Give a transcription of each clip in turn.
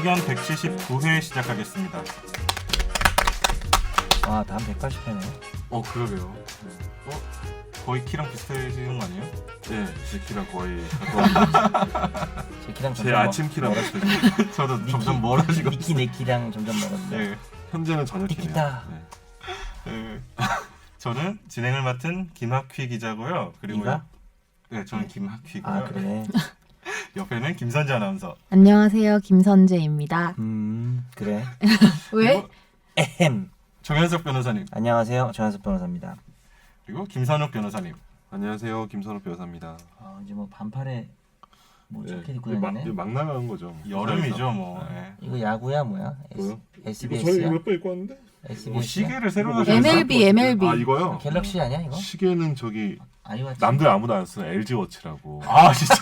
신의견 179회 시작하겠습니다. 와, 다음 180회네. 그러게요. 거의 키랑 비슷해지는 거 아니에요? 네, 제 키랑 거의 제 키랑 제 점점 아침 키랑 비슷해요. 저도 점점 멀어지고 니키 내 키랑 점점 멀었네. 네. 현재는 저녁 키네요. 니키다. 네. 저는 진행을 맡은 김학휘 기자고요. 그리고 네가? 네, 저는 김학휘고요. 아, 그래. 옆에는 김선재 아나운서. 안녕하세요, 김선재입니다. 그래. 왜? 그리고 에헴. 정현석 변호사님. 안녕하세요, 정현석 변호사입니다. 그리고 김선욱 변호사님. 안녕하세요, 김선호 변호사입니다. 이제 뭐 반팔에 뭐 네, 자켓 입고 이제 다니네. 막 나가는 거죠. 여름이죠, 뭐. 네. 네. 이거 야구야 뭐야? 뭐요? SBS야? 몇번 입고 왔는데? 뭐 SBS야? 시계를 새로 이거 사셨어요? MLB. 아 이거요? 갤럭시 아니야 이거? 시계는 저기 아이워치. 남들 아무도 안 쓰는 LG 워치라고. 아 진짜?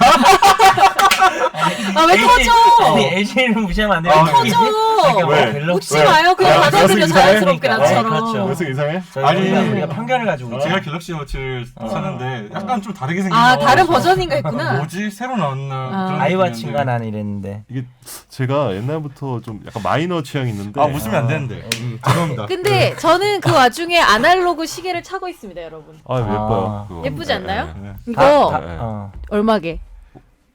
아, 왜 터져? 아니 LG를 무시하면 안 돼요. 아, 터져! 왜? 웃지 마요. 그냥 받아들여 자연스럽게 나처럼. 그렇죠. 그래서 이상해? 아니, 우리가 편견을 가지고 있죠. 제가 갤럭시 워치를 샀는데 약간 좀 다르게 생긴 아, 거. 다른 버전인가 했구나. 뭐지? 새로 나왔나? 아. 그런 아이워치인가 느낌이었는데. 난 이랬는데. 이게 제가 옛날부터 좀 약간 마이너 취향이 있는데. 웃으면 안 되는데. 죄송합니다. 근데 저는 그 와중에 아날로그 시계를 차고 있습니다, 여러분. 아 예뻐요. 그거. 예쁘지 않나요? 네, 네. 이거 네. 얼마게?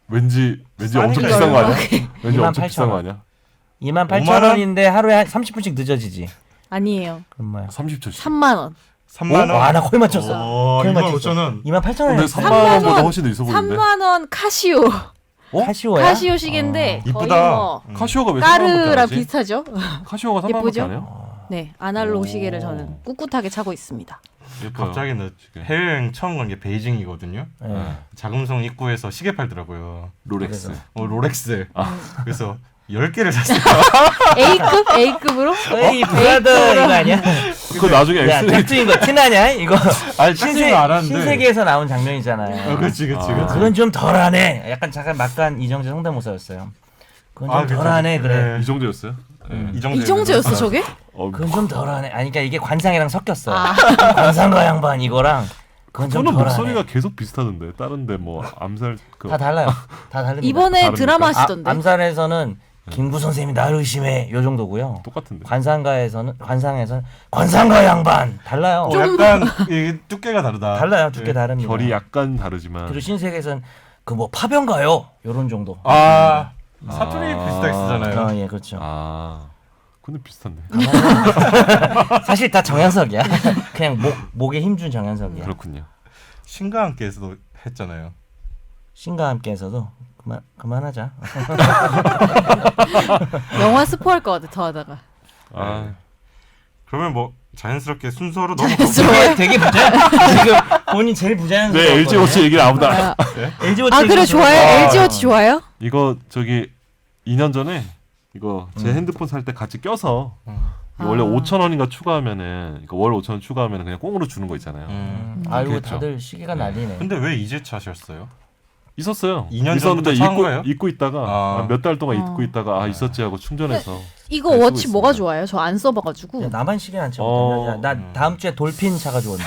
왠지 싸니까 엄청 비싼 거 아니야? 얼마게? 왠지 엄청 28,000 비싼 거 원. 아니야? 28,000원인데 하루에 한 30분씩 늦어지지. 아니에요. 그럼 뭐야? 30초씩. 3만 원. 3만 원. 와, 나 거의 맞췄어. 거의 2만 맞췄어. 5천 원. 28,000원. 근데 3만 원보다 훨씬 더 있어 보이는데. 3만 원 카시오. 카시오야? 카시오 시계인데 거의 이쁘다. 뭐 카시오가 왜 3만 원밖에 안 까르랑 하지? 비슷하죠? 카시오가 3만 원밖에 예쁘죠? 안 해요? 네, 아날로그 오. 시계를 저는 꿋꿋하게 차고 있습니다. 예뻐요. 갑자기 나 해외여행 처음 간 게 베이징이거든요. 네. 자금성 입구에서 시계 팔더라고요. 롤렉스. 그래서. 롤렉스. 그래서 10개를 샀어요. A급? A급으로? 에이 브라더 이거 아니야? 그거 나중에 야 엑스 짝퉁인 거 티나냐? 이거 아니, 짝퉁인 거 알았는데. 신세계에서 나온 장면이잖아요. 그렇지. 그건 좀 덜하네. 약간 잠깐 막간 이정재 성대모사였어요. 그건 좀 덜하네 그래. 이 정도였어요? 네. 이정재였어 저게? 그건 좀 덜하네. 아니 그러니까 이게 관상이랑 섞였어. 아. 관상가 양반 이거랑 그건 좀 저는 덜하네. 목소리가 계속 비슷하던데 다른데 뭐 암살 그 다 달라요. 다 다릅니다. 이번에 다릅니까? 드라마 하시던데. 암살에서는 김구 선생님이 나를 의심해 요 정도고요. 똑같은데. 관상에서는 관상가 양반 달라요. 약간 이게 두께가 다르다. 달라요. 두께 다릅니다. 결이 약간 다르지만. 그리고 신세계에서는 그 뭐 파병가요 요런 정도. 사투리 비슷하게 쓰잖아요. 아, 예, 그렇죠. 근데 비슷한데. 사실 다 정현석이야. 그냥 목에 힘준 정현석이야. 그렇군요. 신과 함께에서도 했잖아요. 신과 함께해서도 그만하자. 영화 스포할 것 같아 더 하다가. 그러면 뭐 자연스럽게 순서로 되게 지금 본인 제일 부자연스러워. 네, LG 워치 얘기를 아무도 안 해. LG 워치. 아 그래 좋아요? LG 워치 좋아요? 이거 저기 2년 전에 이거 제 핸드폰 살 때 같이 껴서 이거 원래 5,000원인가 추가하면은 이거 월 5,000원 추가하면은 그냥 꽁으로 주는 거 있잖아요. 아이고 그랬죠. 다들 시기가 난리네. 근데 왜 이제 차셨어요? 있었어요. 2년 있었는데 전부터 찬 거예요? 입고 있다가 몇 달 동안 입고 어. 있다가 있었지 하고 충전해서 이거 잘 쓰고 워치 뭐가 있습니다. 좋아요? 저 안 써봐가지고. 야, 나만 시계 안 쳐. 나 다음 주에 돌핀 차가지고 온다.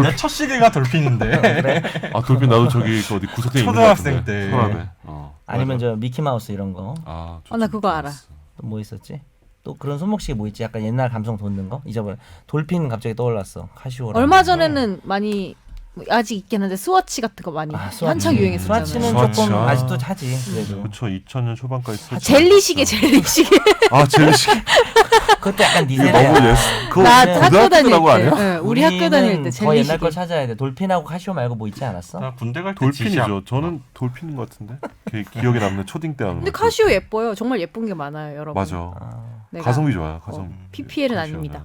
내 첫 시계가 돌핀인데. 그래? 돌핀 나도 저기 그 어디 구석탱이 있는 것 초등학생 같은데. 때. 서랍에. 아니면 저 미키 마우스 이런 거. 나 그거 알아. 또 뭐 있었지? 또 그런 손목시계 뭐 있지? 약간 옛날 감성 돋는 거? 잊어버려. 돌핀 갑자기 떠올랐어. 카시오랑. 얼마 전에는 많이 아직 있긴 한데 스와치 같은 거 많이 스와치. 한창 유행했었잖아요. 스와치는 스와치. 조금 아직도 하지. 그래도. 그렇죠. 2000년 초반까지 쓰지. 젤리시계 젤리시계. 젤리시계. 그것도 약간 니 이거 세대야. 너무 그거 나 학교 다닐 고등학교라고 때. 아니야? 네, 우리 학교 다닐 때 더 옛날 걸 젤리시계. 찾아야 돼. 돌핀하고 카시오 말고 뭐 있지 않았어? 나 군대 갈 때 돌핀이죠. 저는 돌핀인 것 같은데. 기억에 남는 초딩 때 하는 근데 거. 카시오 예뻐요. 정말 예쁜 게 많아요, 여러분. 맞아. 내가 가성비 좋아요. 가성비. PPL은 카시오는. 아닙니다.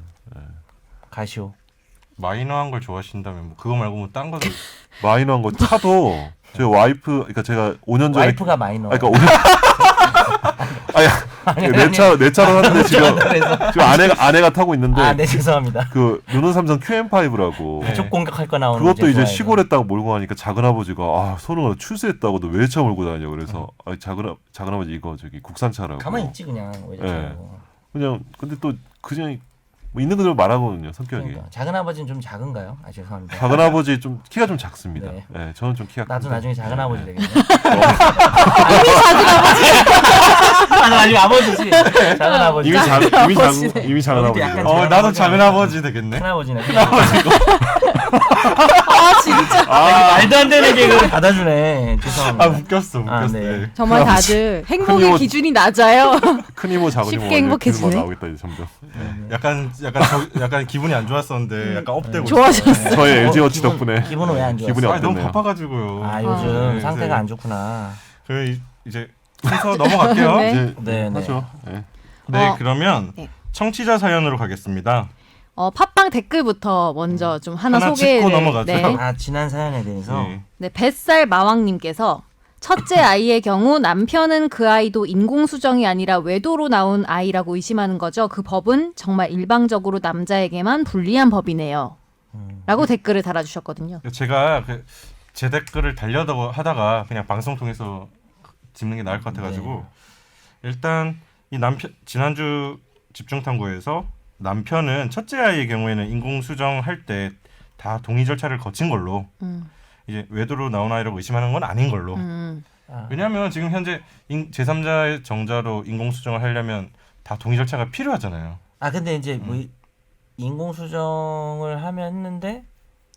카시오. 마이너한 걸 좋아하신다면 뭐 그거 말고 뭐 딴 거도 마이너한 거 차도 제 와이프 그러니까 제가 5년 전에 와이프가 마이너. 그러니까 5년 내 차로 하는데 지금 아내가 타고 있는데 네 죄송합니다. 그 르노 삼성 QM5라고 가족 공격할 거 나오는. 그것도 이제 좋아해요. 시골에 딱 몰고 가니까 작은아버지가 손흥아 출세했다고 너 왜 차 몰고 다녀 그래서 작은아버지 이거 저기 국산차라고 가만히 있지 그냥. 왜 예. 저러고. 그냥 근데 또 그냥 뭐 뭐 있는 그대로 말하거든요. 성격이. 그러니까. 작은 아버지는 좀 작은가요? 아 죄송합니다. 작은 아버지 좀 키가 좀 작습니다. 네. 네, 저는 좀 키가 나도 큰데. 나중에 작은 아버지 네. 되겠네. 아, 나 아직 아버지지. 작은 아버지. 이미 작은 아버지. 약간 나도 작은 아버지 되겠네. 큰 아버지네. 큰 아버지. 아 진짜 말도 안 되는 개그를 받아주네. 죄송합니다. 웃겼어. 아, 네. 정말 다들 행복의 이모- 기준이 낮아요. 큰 이모 작은 이모 쉽게 행복해지네. 나오겠다 이제 점점. 약간 기분이 안 좋았었는데 약간 업되고 좋아졌어. 있어요. 저의 LG 워치 기분- 덕분에 기분은 왜 안 좋았어? 기분이 너무 어땠네요. 바빠가지고요. 아 요즘 네, 상태가 이제- 안 좋구나. 이제 순서 넘어갈게요. 네. 이제 네, 네. 하죠. 네. 네, 어, 그러면 네. 청취자 사연으로 가겠습니다. 팟빵 댓글부터 먼저 좀 하나 하나 소개를. 짚고 넘어가죠. 네. 아 지난 사연에 대해서 네. 네, 뱃살 마왕님께서 첫째 아이의 경우 남편은 그 아이도 인공수정이 아니라 외도로 나온 아이라고 의심하는 거죠. 그 법은 정말 일방적으로 남자에게만 불리한 법이네요. 라고 댓글을 달아주셨거든요. 제가 제 댓글을 달려고 하다가 그냥 방송 통해서 짚는 게 나을 것 같아가지고 일단 이 남편 지난주 집중탐구에서 남편은 첫째 아이의 경우에는 인공수정 할 때 다 동의 절차를 거친 걸로 이제 외도로 나온 아이라고 의심하는 건 아닌 걸로. 아, 왜냐하면 지금 현재 제3자의 정자로 인공수정을 하려면 다 동의 절차가 필요하잖아요. 아 근데 이제 뭐 인공수정을 하면 했는데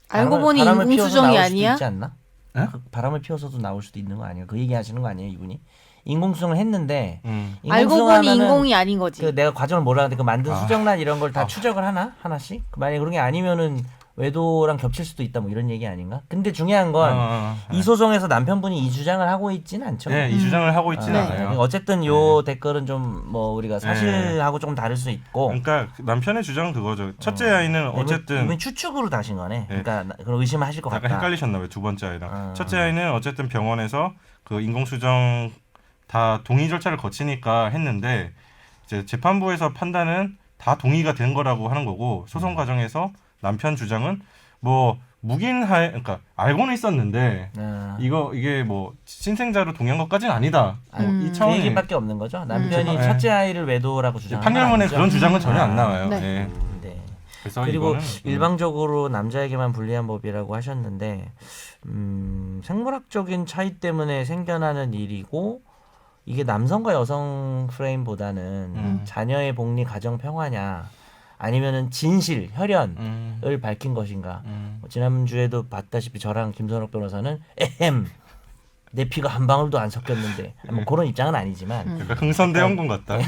알고 보니 바람을 피워서 인공수정이 나올 수도 아니야? 있지 않나? 에? 그 바람을 피워서도 나올 수도 있는 거 아니에요? 그 얘기하시는 거 아니에요, 이분이? 인공수정을 했는데 알고 보니 인공수정하면은 인공이 아닌 거지. 그 내가 과정을 몰랐는데 그 만든 아. 수정란 이런 걸 다 추적을 하나 하나씩? 만약에 그런 게 아니면은 외도랑 겹칠 수도 있다 뭐 이런 얘기 아닌가? 근데 중요한 건 이 소송에서 남편분이 이 주장을 하고 있지는 않죠. 네, 이 주장을 하고 있지는 네. 않아요. 어쨌든 요 댓글은 좀 뭐 우리가 사실하고 조금 다를 수 있고. 그러니까 남편의 주장은 그거죠. 첫째 아이는 어쨌든 이분 추측으로 다신 거네. 네. 그러니까 그런 의심하실 것 약간 같다. 헷갈리셨나 봐요. 두 번째 아이랑. 아. 첫째 아이는 어쨌든 병원에서 그 인공수정 다 동의 절차를 거치니까 했는데 이제 재판부에서 판단은 다 동의가 된 거라고 하는 거고 소송 과정에서 남편 주장은 뭐 묵인할 그러니까 알고는 있었는데 아. 이게 뭐 신생자로 동의한 것까지는 아니다. 이 그 차원의 얘기밖에 없는 거죠. 남편이 네. 첫째 아이를 외도라고 주장하는 판결문에 아니죠? 그런 주장은 전혀 안 나와요. 네. 네. 네. 그래서 그리고 이거는 일방적으로 남자에게만 불리한 법이라고 하셨는데 생물학적인 차이 때문에 생겨나는 일이고 이게 남성과 여성 프레임보다는 자녀의 복리 가정 평화냐 아니면은 진실 혈연을 밝힌 것인가. 뭐 지난주에도 봤다시피 저랑 김선욱 변호사는 에헴 내 피가 한 방울도 안 섞였는데 뭐 그런 입장은 아니지만 약간 흥선대원군 같다.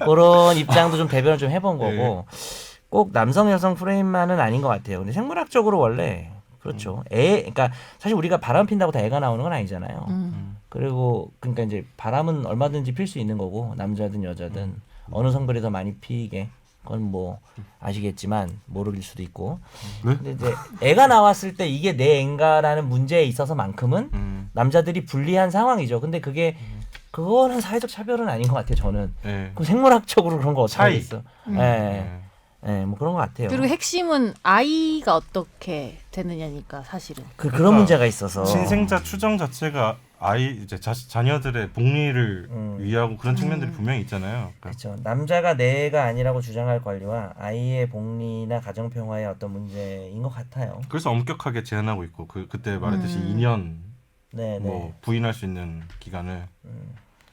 그런 입장도 좀 대변을 좀 해본 네. 거고 꼭 남성 여성 프레임만은 아닌 것 같아요. 근데 생물학적으로 원래 그렇죠. 그러니까 사실 우리가 바람 핀다고 다 애가 나오는 건 아니잖아요. 그리고 그러니까 이제 바람은 얼마든지 필 수 있는 거고 남자든 여자든 어느 성별이 더 많이 피게 그건 뭐 아시겠지만 모르길 수도 있고. 네? 근데 이제 애가 나왔을 때 이게 내 애인가라는 문제에 있어서만큼은 남자들이 불리한 상황이죠. 근데 그거는 사회적 차별은 아닌 것 같아요. 저는. 네. 그 생물학적으로 그런 거 어떻게 차이. 하겠어? 예, 예, 뭐 그런 것 같아요. 그리고 핵심은 아이가 어떻게 되느냐니까 사실은. 그런 문제가 있어서. 신생자 추정 자체가 아이 이제 자녀들의 복리를 위하고 그런 측면들이 분명히 있잖아요. 그러니까 그렇죠. 남자가 내가 아니라고 주장할 권리와 아이의 복리나 가정 평화의 어떤 문제인 것 같아요. 그래서 엄격하게 제한하고 있고 그때 말했듯이 2년 네, 네. 뭐 부인할 수 있는 기간을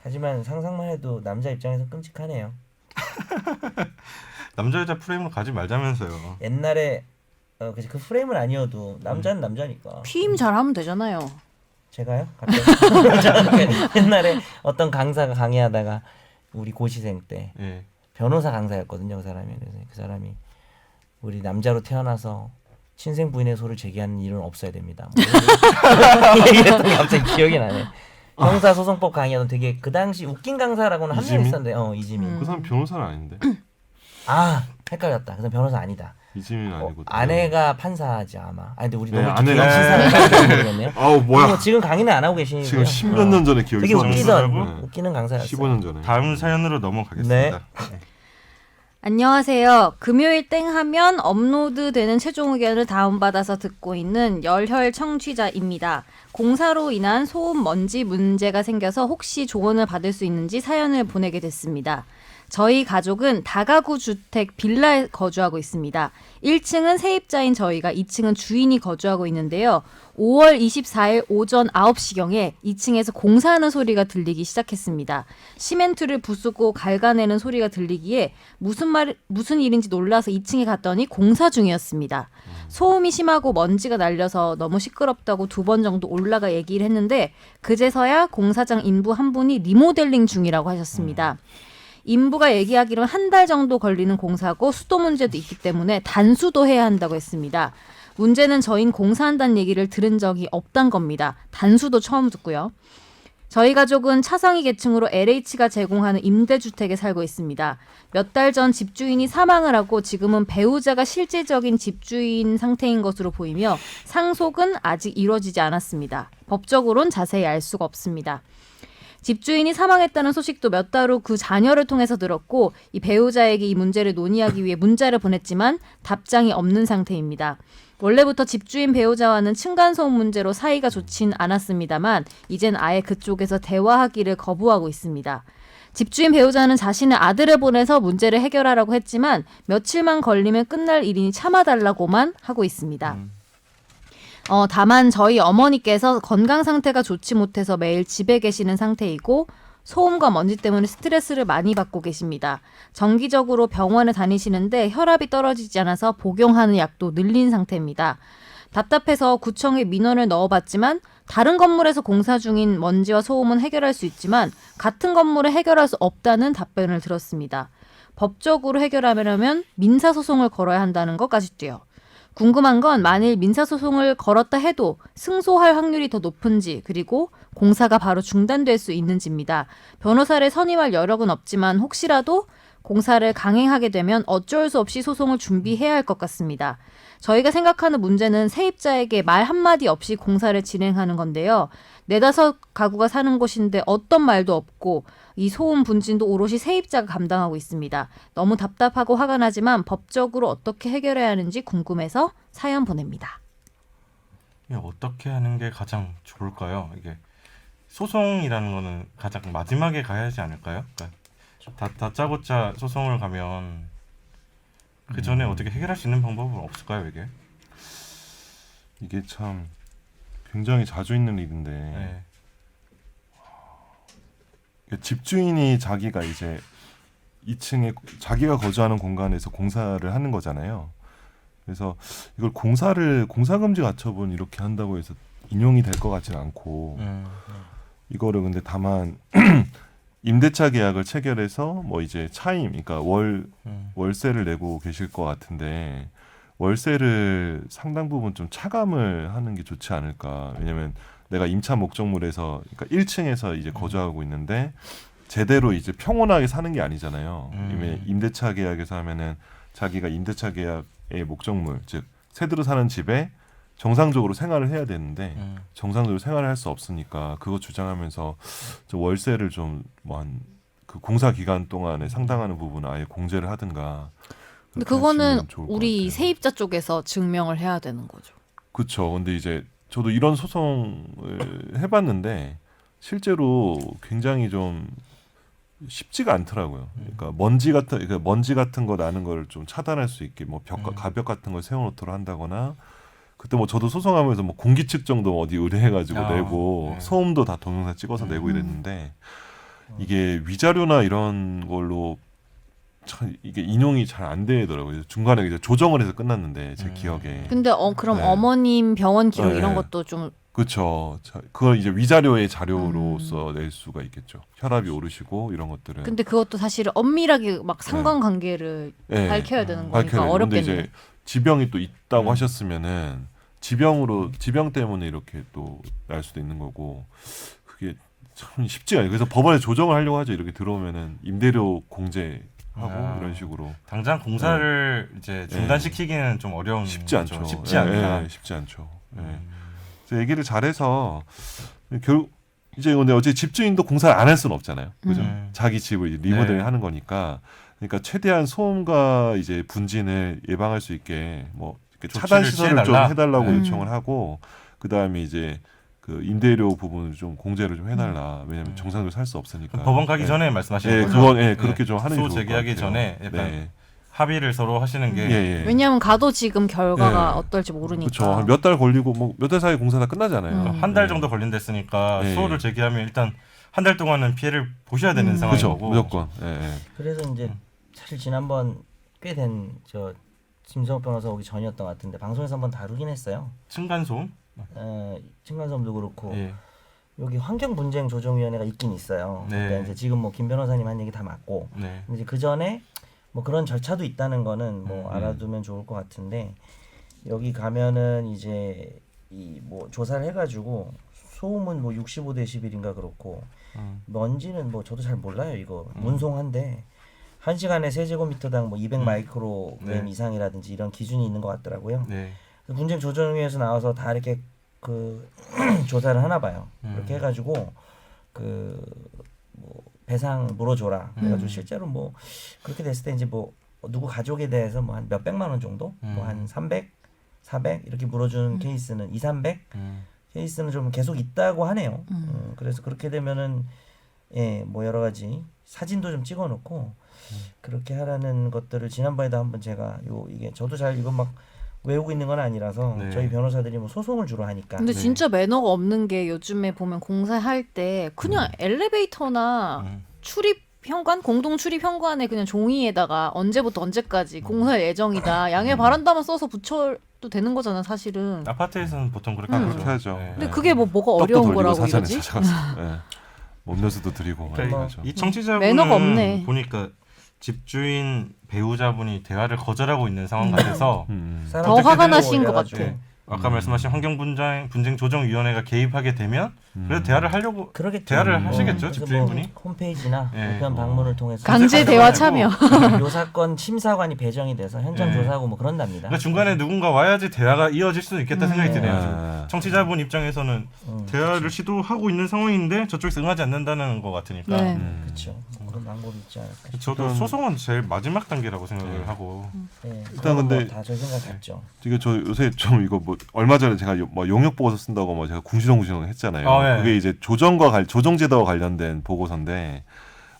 하지만 상상만 해도 남자 입장에서 끔찍하네요. 남자 여자 프레임으로 가지 말자면서요. 옛날에 그 프레임은 아니어도 남자는 남자니까. 피임 잘하면 되잖아요. 제가요? 갑자기 옛날에 어떤 강사가 강의하다가 우리 고시생 때 예. 변호사 강사였거든요. 그 사람이. 그래서 그 사람이 우리 남자로 태어나서 친생 부인의 소를 제기하는 일은 없어야 됩니다. 뭐 이런 얘기했던 게 갑자기 기억이 나네. 형사소송법 강의하던 되게 그 당시 웃긴 강사라고는 한 명 이지민? 있었는데 이지민. 그 사람 변호사는 아닌데. 아 헷갈렸다. 그 사람 변호사 아니다. 이지민은 아니고. 아내가 판사지 아마. 아니 근데 우리 네, 너무 아내가 신상을 모르겠네요. 아우 뭐야. 뭐 지금 강의는 안 하고 계시니까. 지금 10몇 년 전에 기억이 되게 나요. 웃기던 웃기는 강사였어요. 15년 전에. 다음 사연으로 넘어가겠습니다. 네. 안녕하세요. 금요일 땡 하면 업로드되는 최종 의견을 다운받아서 듣고 있는 열혈 청취자입니다. 공사로 인한 소음 먼지 문제가 생겨서 혹시 조언을 받을 수 있는지 사연을 보내게 됐습니다. 저희 가족은 다가구 주택 빌라에 거주하고 있습니다. 1층은 세입자인 저희가 2층은 주인이 거주하고 있는데요. 5월 24일 오전 9시경에 2층에서 공사하는 소리가 들리기 시작했습니다. 시멘트를 부수고 갉아내는 소리가 들리기에 무슨 일인지 놀라서 2층에 갔더니 공사 중이었습니다. 소음이 심하고 먼지가 날려서 너무 시끄럽다고 2번 정도 올라가 얘기를 했는데 그제서야 공사장 인부 한 분이 리모델링 중이라고 하셨습니다. 인부가 얘기하기로는 한 달 정도 걸리는 공사고 수도 문제도 있기 때문에 단수도 해야 한다고 했습니다. 문제는 저희는 공사한다는 얘기를 들은 적이 없단 겁니다. 단수도 처음 듣고요. 저희 가족은 차상위 계층으로 LH가 제공하는 임대주택에 살고 있습니다. 몇 달 전 집주인이 사망을 하고 지금은 배우자가 실질적인 집주인 상태인 것으로 보이며 상속은 아직 이루어지지 않았습니다. 법적으로는 자세히 알 수가 없습니다. 집주인이 사망했다는 소식도 몇 달 후 그 자녀를 통해서 들었고 이 배우자에게 이 문제를 논의하기 위해 문자를 보냈지만 답장이 없는 상태입니다. 원래부터 집주인 배우자와는 층간소음 문제로 사이가 좋진 않았습니다만 이젠 아예 그쪽에서 대화하기를 거부하고 있습니다. 집주인 배우자는 자신의 아들을 보내서 문제를 해결하라고 했지만 며칠만 걸리면 끝날 일이니 참아달라고만 하고 있습니다. 다만 저희 어머니께서 건강 상태가 좋지 못해서 매일 집에 계시는 상태이고 소음과 먼지 때문에 스트레스를 많이 받고 계십니다. 정기적으로 병원에 다니시는데 혈압이 떨어지지 않아서 복용하는 약도 늘린 상태입니다. 답답해서 구청에 민원을 넣어봤지만 다른 건물에서 공사 중인 먼지와 소음은 해결할 수 있지만 같은 건물에 해결할 수 없다는 답변을 들었습니다. 법적으로 해결하려면 민사소송을 걸어야 한다는 것까지도요. 궁금한 건 만일 민사소송을 걸었다 해도 승소할 확률이 더 높은지 그리고 공사가 바로 중단될 수 있는지입니다. 변호사를 선임할 여력은 없지만 혹시라도 공사를 강행하게 되면 어쩔 수 없이 소송을 준비해야 할 것 같습니다. 저희가 생각하는 문제는 세입자에게 말 한마디 없이 공사를 진행하는 건데요. 4-5 가구가 사는 곳인데 어떤 말도 없고 이 소음 분진도 오롯이 세입자가 감당하고 있습니다. 너무 답답하고 화가 나지만 법적으로 어떻게 해결해야 하는지 궁금해서 사연 보냅니다. 이게 어떻게 하는 게 가장 좋을까요? 이게 소송이라는 거는 가장 마지막에 가야 하지 않을까요? 그러니까 다짜고짜 소송을 가면 그 전에 어떻게 해결할 수 있는 방법은 없을까요? 이게 참 굉장히 자주 있는 일인데 네. 집주인이 자기가 이제 2층에 자기가 거주하는 공간에서 공사를 하는 거잖아요. 그래서 이걸 공사금지 가처분 이렇게 한다고 해서 인용이 될 것 같지는 않고 이거를 근데 다만 임대차 계약을 체결해서 뭐 이제 차임, 그러니까 월세를 내고 계실 것 같은데 월세를 상당 부분 좀 차감을 하는 게 좋지 않을까. 왜냐면 내가 임차 목적물에서 그러니까 1층에서 이제 거주하고 있는데 제대로 이제 평온하게 사는 게 아니잖아요. 이미 임대차 계약에서 하면은 자기가 임대차 계약의 목적물, 즉 세대로 사는 집에 정상적으로 생활을 해야 되는데 정상적으로 생활을 할 수 없으니까 그거 주장하면서 월세를 좀 뭐 그 공사 기간 동안에 상당하는 부분 아예 공제를 하든가. 근데 그거는 우리 세입자 쪽에서 증명을 해야 되는 거죠. 그렇죠. 근데 이제 저도 이런 소송을 해봤는데 실제로 굉장히 좀 쉽지가 않더라고요. 그러니까 먼지 같은 거 나는 걸 좀 차단할 수 있게 뭐 가벽 같은 걸 세워놓도록 한다거나. 그때 뭐 저도 소송하면서 뭐 공기 측정도 어디 의뢰해가지고 내고 소음도 다 동영상 찍어서 내고 이랬는데 이게 위자료나 이런 걸로 참 이게 인용이 잘 안 되더라고요. 중간에 이제 조정을 해서 끝났는데 제 기억에. 근데 그럼 네. 어머님 병원 기록 네. 이런 것도 좀 그렇죠. 그걸 이제 위자료의 자료로서 낼 수가 있겠죠. 혈압이 오르시고 이런 것들은. 근데 그것도 사실 엄밀하게 막 상관관계를 밝혀야 되는 거니까 어렵겠네요. 근데 이제 지병이 또 있다고 하셨으면은 지병 때문에 이렇게 또 날 수도 있는 거고 그게 참 쉽지가 않아요. 그래서 법원에 조정을 하려고 하죠. 이렇게 들어오면은 임대료 공제하고 이런 식으로. 당장 공사를 이제 중단시키기는 좀 어려운 쉽지 않죠. 쉽지 않다. 쉽지 않죠. 그래서 얘기를 잘해서 이제 근데 어제 집주인도 공사를 안 할 수는 없잖아요. 그죠? 자기 집을 이제 리모델링 하는 거니까. 그러니까 최대한 소음과 이제 분진을 예방할 수 있게 뭐 차단 시설을 좀 해달라고 요청을 하고 그 다음에 이제 그 임대료 부분을 좀 공제를 좀 해달라. 왜냐하면 정상적으로 살 수 없으니까. 법원 가기 네. 전에 말씀하시는 네, 거죠? 그건 그렇게 좀 하는 게 소 좋을 것 재개하기 같아요. 전에 약간 네. 합의를 서로 하시는 게 왜냐하면 가도 지금 결과가 예. 어떨지 모르니까. 그렇죠. 몇 달 걸리고 뭐 몇 달 사이 공사 다 끝나잖아요. 한 달 정도 걸린댔으니까 네. 수호를 제기하면 일단 한 달 동안은 피해를 보셔야 되는 상황인 그렇죠. 거고. 무조건. 예. 그래서 이제 사실 지난번 꽤 된 저 김성욱 변호사 오기 전이었던 것 같은데 방송에서 한번 다루긴 했어요. 층간소음? 층간소음도 그렇고 예. 여기 환경분쟁조정위원회가 있긴 있어요. 네. 그러니까 이제 지금 뭐 김 변호사님 한 얘기 다 맞고 네. 이제 그 전에 뭐 그런 절차도 있다는 거는 뭐 음. 알아두면 좋을 것 같은데 여기 가면은 이제 이 뭐 조사를 해가지고 소음은 뭐 65dB인가 그렇고 먼지는 뭐 저도 잘 몰라요 이거 문송한데 1시간에 세제곱미터당 뭐 200 마이크로그램 네. 이상이라든지 이런 기준이 있는 것 같더라고요. 네. 분쟁 조정위에서 나와서 다 이렇게 그 조사를 하나 봐요. 그렇게 해가지고 그 뭐 배상 물어줘라. 그래가지고 실제로 뭐 그렇게 됐을 때 이제 뭐 누구 가족에 대해서 뭐 한 몇백만 원 정도, 뭐 한 300, 400 이렇게 물어주는 케이스는 2, 300 케이스는 좀 계속 있다고 하네요. 그래서 그렇게 되면은 뭐 여러 가지 사진도 좀 찍어놓고 그렇게 하라는 것들을 지난번에도 한번 제가 이게 저도 잘 이거 막 외우고 있는 건 아니라서 네. 저희 변호사들이 뭐 소송을 주로 하니까. 근데 진짜 매너가 없는 게 요즘에 보면 공사할 때 그냥 엘리베이터나 출입 현관 공동 출입 현관에 그냥 종이에다가 언제부터 언제까지 공사 예정이다 양해 바란다만 써서 붙여도 되는 거잖아 사실은. 아파트에서는 보통 그렇게 그렇게 하죠. 하죠. 네. 근데 그게 뭐가 떡도 어려운 돌리고 거라고 사전에 이러지? 찾아가서. 예. 뭐 음료수도 드리고 많이 그러니까 하죠. 이 청취자분은 매너가 없네. 보니까 집주인 배우자분이 대화를 거절하고 있는 상황 같아서 사람 더 화가 어떻게든 나신 것 올려가지고. 같아. 아까 말씀하신 환경분쟁 조정위원회가 개입하게 되면 그래도 대화를 하려고 그러겠죠. 대화를 뭐, 하시겠죠, 그래서 집주인분이? 뭐 홈페이지나 예. 우편 방문을 통해서 강제 대화 참여. 요사건 심사관이 배정이 돼서 현장 예. 조사하고 뭐 그런답니다. 그러니까 중간에 누군가 와야지 대화가 이어질 수는 있겠다 생각이 드네요. 아. 청취자분 입장에서는 대화를 시도하고 있는 상황인데 저쪽에서 응하지 않는다는 것 같으니까 네. 그렇죠. 그런 방법이 있지 않을까. 저도 소송은 제일 마지막 단계라고 생각을 하고 네. 일단 근데 다저 생각 같죠. 이게 저 요새 좀 이거 뭐 얼마 전에 제가 뭐 용역 보고서 쓴다고 뭐 제가 궁시렁궁시렁 했잖아요. 네. 그게 이제 조정제도와 관련된 보고서인데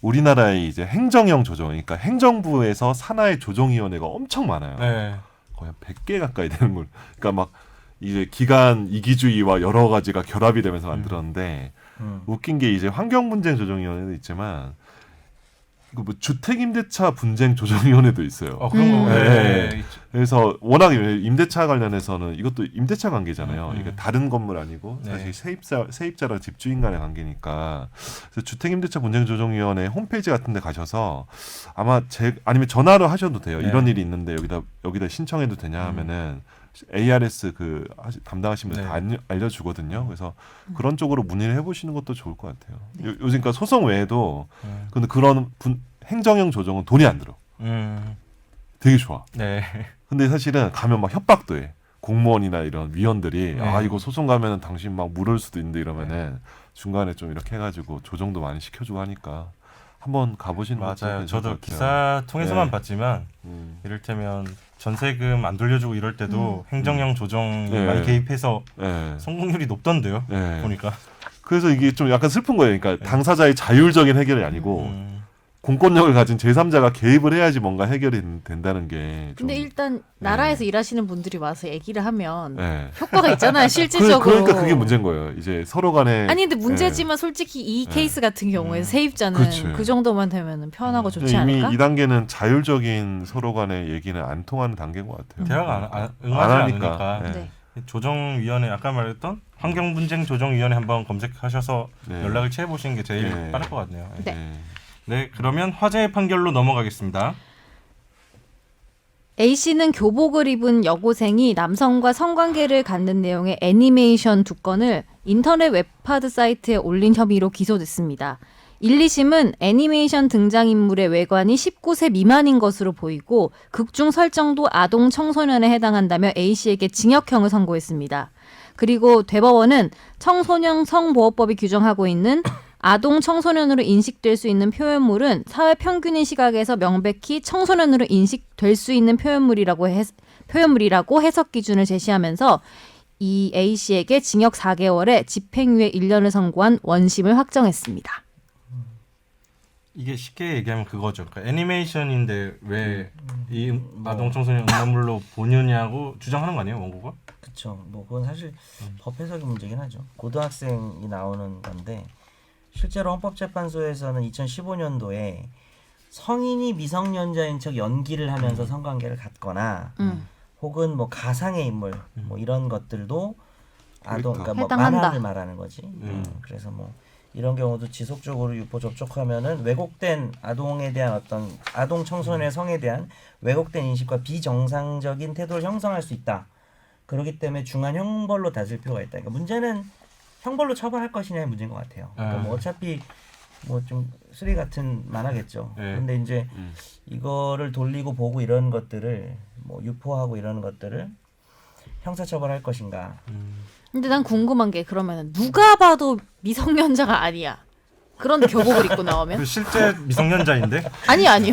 우리나라의 이제 행정형 조정, 그러니까 행정부에서 산하의 조정위원회가 엄청 많아요. 네. 거의 한 100개 가까이 되는 걸. 그러니까 막 이제 기간 이기주의와 여러 가지가 결합이 되면서 만들었는데 웃긴 게 이제 환경분쟁 조정위원회도 있지만 이거 뭐 주택임대차 분쟁 조정위원회도 있어요. 그런 거. 네. 네. 그래서 워낙 임대차 관련해서는 이것도 임대차 관계잖아요. 이게 다른 건물 아니고 사실 네. 세입자랑 집주인 간의 관계니까. 그래서 주택임대차 분쟁조정위원회 홈페이지 같은데 가셔서 아마 아니면 전화로 하셔도 돼요. 네. 이런 일이 있는데 여기다 신청해도 되냐 하면은 ARS 담당하시면 네. 다 알려주거든요. 그래서 그런 쪽으로 문의를 해보시는 것도 좋을 것 같아요. 요즘 그러니까 소송 외에도 근데 그런 행정형 조정은 돈이 안 들어. 되게 좋아. 네. 근데 사실은 가면 막 협박도 해. 공무원이나 이런 위원들이 네. 이거 소송 가면은 당신 막 물을 수도 있는데 이러면은 중간에 좀 이렇게 해가지고 조정도 많이 시켜주고 하니까 한번 가보시는 것도 맞아요. 괜찮을 저도 것 같아요. 기사 통해서만 네. 봤지만 이를테면 전세금 안 돌려주고 이럴 때도 행정형 조정이 네. 많이 개입해서 네. 성공률이 높던데요. 네. 보니까. 그래서 이게 좀 약간 슬픈 거예요. 그러니까 당사자의 자율적인 해결이 아니고 음. 공권력을 가진 제3자가 개입을 해야지 뭔가 해결이 된다는 게. 근데 좀, 일단 나라에서 일하시는 분들이 와서 얘기를 하면 네. 효과가 있잖아요 실질적으로. 그러니까 그게 문제인 거예요. 이제 서로 간에. 아니 근데 문제지만 솔직히 이 케이스 같은 경우에 세입자는 그치. 그 정도만 되면 편하고 좋지 이미 않을까? 이 단계는 자율적인 서로 간의 얘기는 안 통하는 단계인 것 같아요. 대화가 안 응하지 하니까. 않으니까. 네. 네. 조정위원회 아까 말했던 환경분쟁 조정위원회 한번 검색하셔서 네. 연락을 취해보시는 게 제일 네. 빠를 것 같네요. 네. 네, 그러면 화제의 판결로 넘어가겠습니다. A씨는 교복을 입은 여고생이 남성과 성관계를 갖는 내용의 애니메이션 2건을 인터넷 웹하드 사이트에 올린 혐의로 기소됐습니다. 1, 2심은 애니메이션 등장인물의 외관이 19세 미만인 것으로 보이고 극중 설정도 아동 청소년에 해당한다며 A씨에게 징역형을 선고했습니다. 그리고 대법원은 청소년 성보호법이 규정하고 있는 아동 청소년으로 인식될 수 있는 표현물은 사회 평균인 시각에서 명백히 청소년으로 인식될 수 있는 표현물이라고 해석 기준을 제시하면서 이 A 씨에게 징역 4개월에 집행유예 1년을 선고한 원심을 확정했습니다. 이게 쉽게 얘기하면 그거죠. 그러니까 애니메이션인데 왜 이 아동 청소년 음란물로 보느냐고 주장하는 거 아니에요, 원고가? 그렇죠. 뭐 그건 사실 법 해석의 문제긴 하죠. 고등학생이 나오는 건데 실제로 헌법재판소에서는 2015년도에 성인이 미성년자인 척 연기를 하면서 성관계를 갖거나 혹은 뭐 가상의 인물 뭐 이런 것들도 아동 그러니까 뭐 해당한다. 만화를 말하는 거지. 그래서 뭐 이런 경우도 지속적으로 유포 접촉하면은 왜곡된 아동에 대한 어떤 아동 청소년의 성에 대한 왜곡된 인식과 비정상적인 태도를 형성할 수 있다. 그렇기 때문에 중한 형벌로 다질 필요가 있다. 그러니까 문제는 형벌로 처벌할 것이냐의 문제인 것 같아요. 그러니까 뭐 어차피 뭐 좀 쓰레기 같은 만화겠죠. 근데 이제 이거를 돌리고 보고 이런 것들을 뭐 유포하고 이러는 것들을 형사처벌할 것인가. 근데 난 궁금한 게 그러면 누가 봐도 미성년자가 아니야. 그런데 교복을 입고 나오면? 그 실제 미성년자인데 아니요. 아니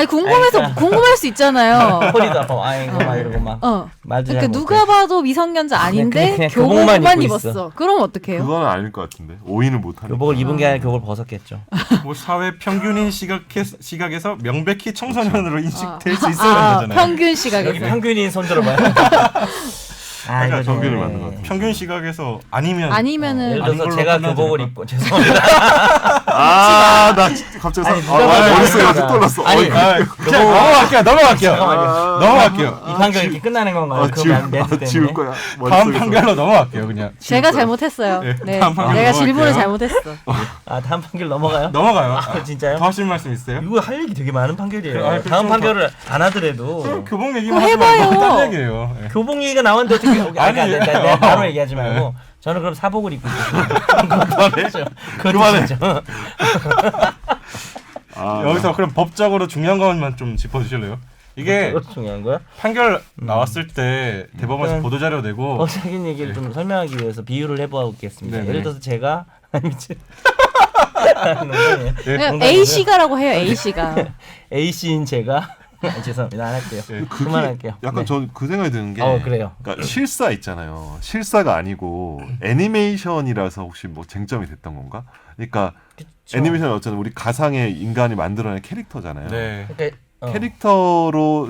궁금할 수 있잖아요. 허리도 아파. 아이고 막 이러고 막 말도 그러니까 잘 누가 못해. 봐도 미성년자 아닌데 그냥 교복만 교복만 입고 입었어. 그럼 어떡해요? 그건 아닐 것 같은데 오인을 못하니까. 교복을 입은 게 아니라 교복을 벗었겠죠. 뭐 사회 평균인 시각에서 명백히 청소년으로 인식될 수 있어야 되잖아요. 평균 여기 시각에서. 평균인 손 들어봐요. 아, 약간 이거 좀, 평균을 네. 맞는 것 같아요. 평균 시각에서 아니면 아니면은 예를 아닌 들어서 걸로 제가 끝나지 교복을 않을까? 입고 죄송합니다. 나 갑자기 아니, 상 누가 봐도 머릿속에 알잖아. 떠올랐어. 아니, 그냥 넘어갈게요. 잠깐만요. 이 판결 이렇게 끝나는 건가요? 지울 때문에. 지울 거야. 다음 머릿속에서. 판결로 넘어갈게요. 그냥 제가 잘못했어요. 네. 다음 판결 내가 넘어갈게요. 질문을 잘못했어. 아 다음 판결 넘어가요? 넘어가요. 아, 진짜요? 더 하실 말씀 있어요? 이거 할 얘기 되게 많은 판결이에요. 아, 다음 좀 판결을 안 하더라도 교복 얘기만 그거 하지 말고 해봐요. 딴 얘기예요. 예. 교복 얘기가 나왔는데 어떻게 아니, 내가 바로 얘기하지 말고 저는 그럼 사복을 입고 있겠습니다. 그만해. 여기서 그럼 법적으로 중요한 것만 좀 짚어주실래요? 이게 중요한 거야? 판결 나왔을 때 대법원에서 일단 보도자료 내고 법적인 얘기를 좀 설명하기 위해서 비유를 해보겠습니다. 네네. 예를 들어서 제가 미친 그냥 A 씨가라고 해요. A 씨가. A 씨인 제가 죄송합니다 안 할게요. 그게 그만할게요. 약간 네. 전 그 생각이 드는 게 그래요. 그러니까 실사 있잖아요. 실사가 아니고 애니메이션이라서 혹시 뭐 쟁점이 됐던 건가? 그러니까 그쵸. 애니메이션은 어쨌든 우리 가상의 인간이 만들어낸 캐릭터잖아요. 네. 그러니까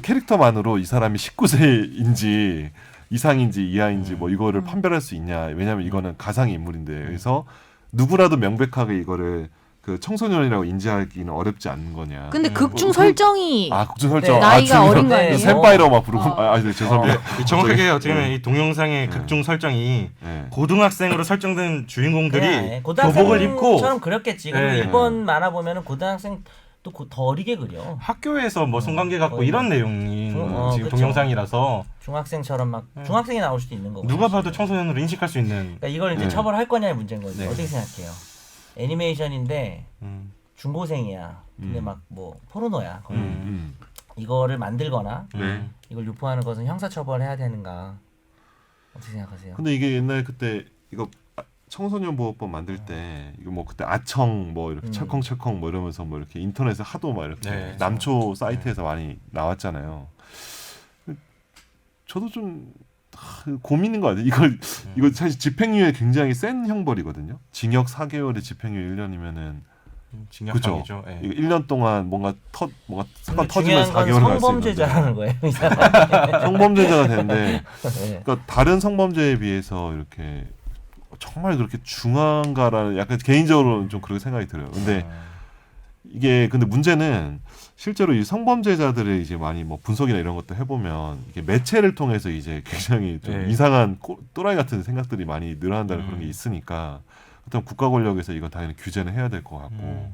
캐릭터만으로 이 사람이 19세인지 이상인지 이하인지 뭐 이거를 판별할 수 있냐? 왜냐하면 이거는 가상의 인물인데 그래서 누구라도 명백하게 이거를 그 청소년이라고 인지하기는 어렵지 않은 거냐? 근데 극중 설정이 극중 설정. 네, 나이가 지금 어린 거 아니에요? 샘파이러 막 부르고 네, 죄송합니다. 정확하게 어떻게 보면 이 동영상의 극중 설정이 네. 고등학생으로 설정된 주인공들이 네, 교복을 입고 처럼 그렸겠지. 그리고 네. 일본 만화 보면은 고등학생 또 더 어리게 그려. 학교에서 뭐 성관계 갖고 거의 이런 내용인 지금 그쵸. 동영상이라서 중학생처럼 막 중학생이 나올 수도 있는 거고. 누가 봐도 청소년으로 인식할 수 있는 그러니까 이걸 이제 네. 처벌할 거냐의 문제인 거죠. 네. 어떻게 생각해요? 애니메이션인데 중고생이야. 근데 막 뭐 포르노야. 거의. 이거를 만들거나 네. 이걸 유포하는 것은 형사처벌해야 되는가? 어떻게 생각하세요? 근데 이게 옛날에 그때 이거 청소년 보호법 만들 때 이거 뭐 그때 아청 뭐 이렇게 철컹철컹 뭐 이러면서 뭐 이렇게 인터넷에 하도 막 이렇게 네, 남초 사이트에서 많이 나왔잖아요. 저도 좀 고민인 것 같아요. 이거 사실 집행유예 굉장히 센 형벌이거든요. 징역 4개월에 집행유예 1년이면은 징역형이죠. 예. 이거 1년 동안 뭔가 사건 중요한 터지면 건 4개월 갈 수 있는데 성범죄자라는 거예요. 이 사람. 성범죄자가 되는데 네. 그러니까 다른 성범죄에 비해서 이렇게 정말 그렇게 중한가라는 약간 개인적으로는 좀 그렇게 생각이 들어요. 근데 이게 근데 문제는 실제로 이 성범죄자들의 이제 많이 뭐 분석이나 이런 것도 해보면 이게 매체를 통해서 이제 굉장히 좀 네. 이상한 또라이 같은 생각들이 많이 늘어난다는 그런 게 있으니까 일단 국가 권력에서 이건 당연히 규제는 해야 될 것 같고.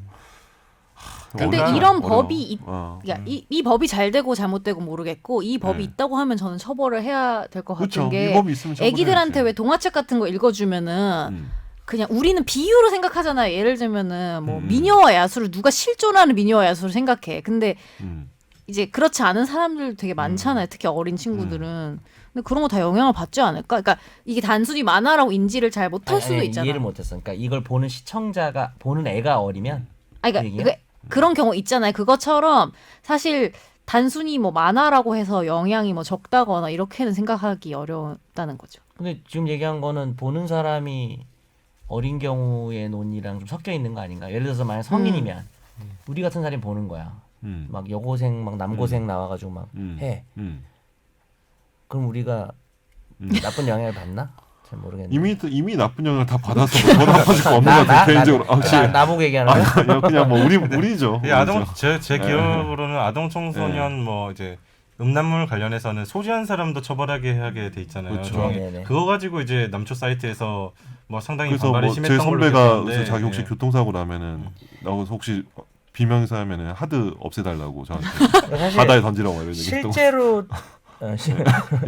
근데 어려워. 이런 어려워. 법이 어. 그러니까 이 법이 잘 되고 잘못되고 모르겠고 이 법이 네. 있다고 하면 저는 처벌을 해야 될 것 그렇죠. 같은 이 게 법이 있으면 애기들한테 왜 처벌해야지. 동화책 같은 거 읽어주면은 음. 그냥 우리는 비유로 생각하잖아요. 예를 들면은 뭐 음. 미녀와 야수를 누가 실존하는 미녀와 야수를 생각해. 근데 음. 이제 그렇지 않은 사람들 되게 많잖아요. 특히 어린 친구들은. 근데 그런 거 다 영향을 받지 않을까? 그러니까 이게 단순히 만화라고 인지를 잘 못할 수도 있잖아. 이해를 못했어. 그러니까 이걸 보는 시청자가 보는 애가 어리면 아니, 그 얘기야? 그러니까 그런 경우 있잖아요. 그것처럼 사실 단순히 뭐 만화라고 해서 영향이 뭐 적다거나 이렇게는 생각하기 어렵다는 거죠. 근데 지금 얘기한 거는 보는 사람이 어린 경우의 논의랑 좀 섞여 있는 거 아닌가? 예를 들어서 만약 성인이면 우리 같은 사람이 보는 거야. 막 여고생 막 남고생 나와가지고 막 해. 그럼 우리가 나쁜 영향을 받나? 잘 모르겠는데. 이미 나쁜 영향을 다 받아서 더 나빠질 거 없는 것 같아요. 개인적으로. 나보고 얘기하는 거야? 아니요, 그냥 뭐 우리죠. 이 아동 제 기억으로는 아동 청소년 뭐 이제 음란물 관련해서는 소지한 사람도 처벌하게 하게 돼 있잖아요. 그렇죠. 저기 그거 가지고 이제 남초 사이트에서 뭐 상당히 그래서 반발이 뭐 제 심했던 걸로 선배가 기억하는데, 그래서 자기 혹시 예. 교통사고 나면은 나와서 혹시 비명사하면은 하드 없애달라고 저한테 사실 바다에 던지라고 이런 얘기 했던 실제로 예,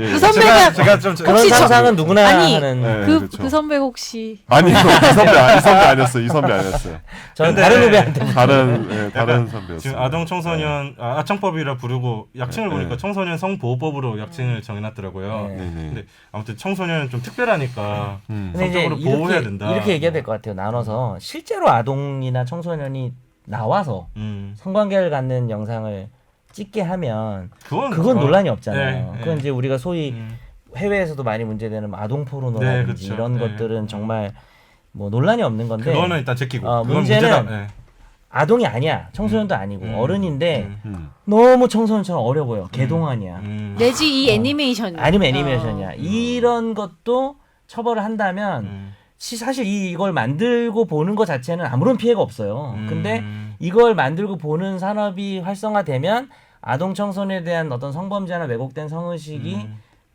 그 선배가 제가 좀 그런 혹시 상상은 누구나 아니, 하는. 예, 그 그렇죠. 선배 혹시 아니요, 이 선배 아니었어요. 이 선배 아니었어요. 저는 근데- 다른 후배한테. 다른 약간 선배였어요. 지금 아동 청소년 아청법이라 부르고 약칭을 네, 보니까 네. 청소년 성보호법으로 약칭을 정해놨더라고요. 네. 네네. 근데 아무튼 청소년은 좀 특별하니까 근데 이제 성적으로 보호해야 된다. 이렇게 얘기해야 될 것 같아요. 나눠서 실제로 아동이나 청소년이 나와서 성관계를 갖는 영상을 찍게 하면 그건 논란이 없잖아요. 네, 그건 네. 이제 우리가 소위 해외에서도 많이 문제되는 아동 포르노라든지 네, 그렇죠. 이런 네. 것들은 정말 뭐 논란이 없는 건데 그거는 일단 제끼고 그건 문제는 문제다. 네. 아동이 아니야. 청소년도 아니고 어른인데 음. 너무 청소년처럼 어려 보여. 개동안이야. 내지 이 애니메이션 아니면 애니메이션이야. 이런 것도 처벌을 한다면 사실 이걸 만들고 보는 것 자체는 아무런 피해가 없어요. 근데 이걸 만들고 보는 산업이 활성화되면 아동 청소년에 대한 어떤 성범죄나 왜곡된 성의식이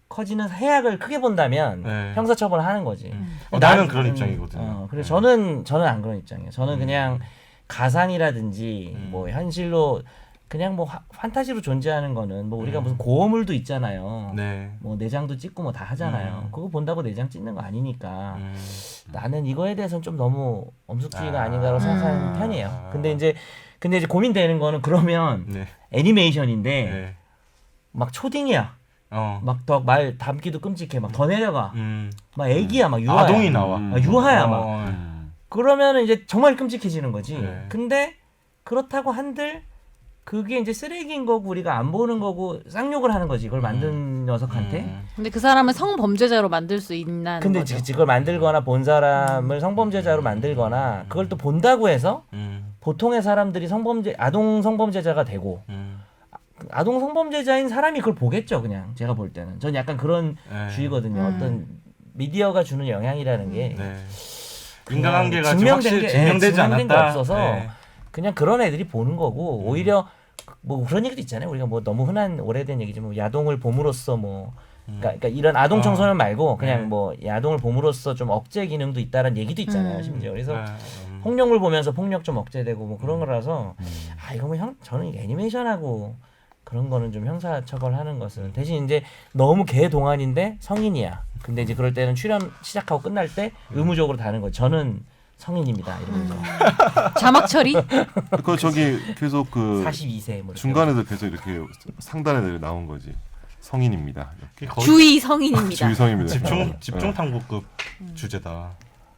커지는 해악을 크게 본다면 네. 형사처벌을 하는 거지. 나는 그런 입장이거든요. 그래서 네. 저는 안 그런 입장이에요. 저는 그냥 가상이라든지 뭐 현실로 그냥 뭐 판타지로 존재하는 거는 뭐 우리가 무슨 고어물도 있잖아요. 네. 뭐 내장도 찍고 뭐 다 하잖아요. 그거 본다고 내장 찍는 거 아니니까 나는 이거에 대해서는 좀 너무 엄숙주의가 아닌가라고 생각하는 편이에요. 근데 이제 고민되는 거는 그러면 네. 애니메이션인데 네. 막 초딩이야. 어. 막 더 말 담기도 끔찍해. 막 더 내려가. 막 애기야. 막 유아야. 아동이 나와. 유아야 막. 어. 그러면은 이제 정말 끔찍해지는 거지. 네. 근데 그렇다고 한들 그게 이제 쓰레기인 거고 우리가 안 보는 거고 쌍욕을 하는 거지. 그걸 만든 녀석한테. 근데 그 사람을 성범죄자로 만들 수 있나 근데 거죠. 그걸 만들거나 본 사람을 성범죄자로 만들거나 그걸 또 본다고 해서 보통의 사람들이 아동 성범죄자가 되고 아동 성범죄자인 사람이 그걸 보겠죠. 그냥 제가 볼 때는 전 약간 그런 네. 주의거든요. 어떤 미디어가 주는 영향이라는 게 네. 그냥 인간관계가 좀 증명된 확실히 게 증명되지 증명된 게 않았다. 없어서 네. 그냥 그런 애들이 보는 거고 오히려 뭐 그런 얘기도 있잖아요. 우리가 뭐 너무 흔한 오래된 얘기지 뭐 야동을 봄으로써 뭐 그러니까 이런 아동 청소년 말고 그냥 네. 뭐 야동을 봄으로써 좀 억제 기능도 있다라는 얘기도 있잖아요. 심지어 그래서 네. 폭력을 보면서 폭력 좀 억제되고 뭐 그런 거라서 이거 뭐 저는 애니메이션하고 그런 거는 좀 형사 처벌하는 것은 대신 이제 너무 개동안인데 성인이야. 근데 이제 그럴 때는 출연 시작하고 끝날 때 의무적으로 다는 거죠. 저는 성인입니다. 이러면서 자막 처리? 그 저기 계속 그 42세 뭐 이렇게. 중간에도 계속 이렇게 상단에 나온 거지. 성인입니다. 그게 거의 주의 성인입니다. 주의성입니다. 집중 탐구급 주제다.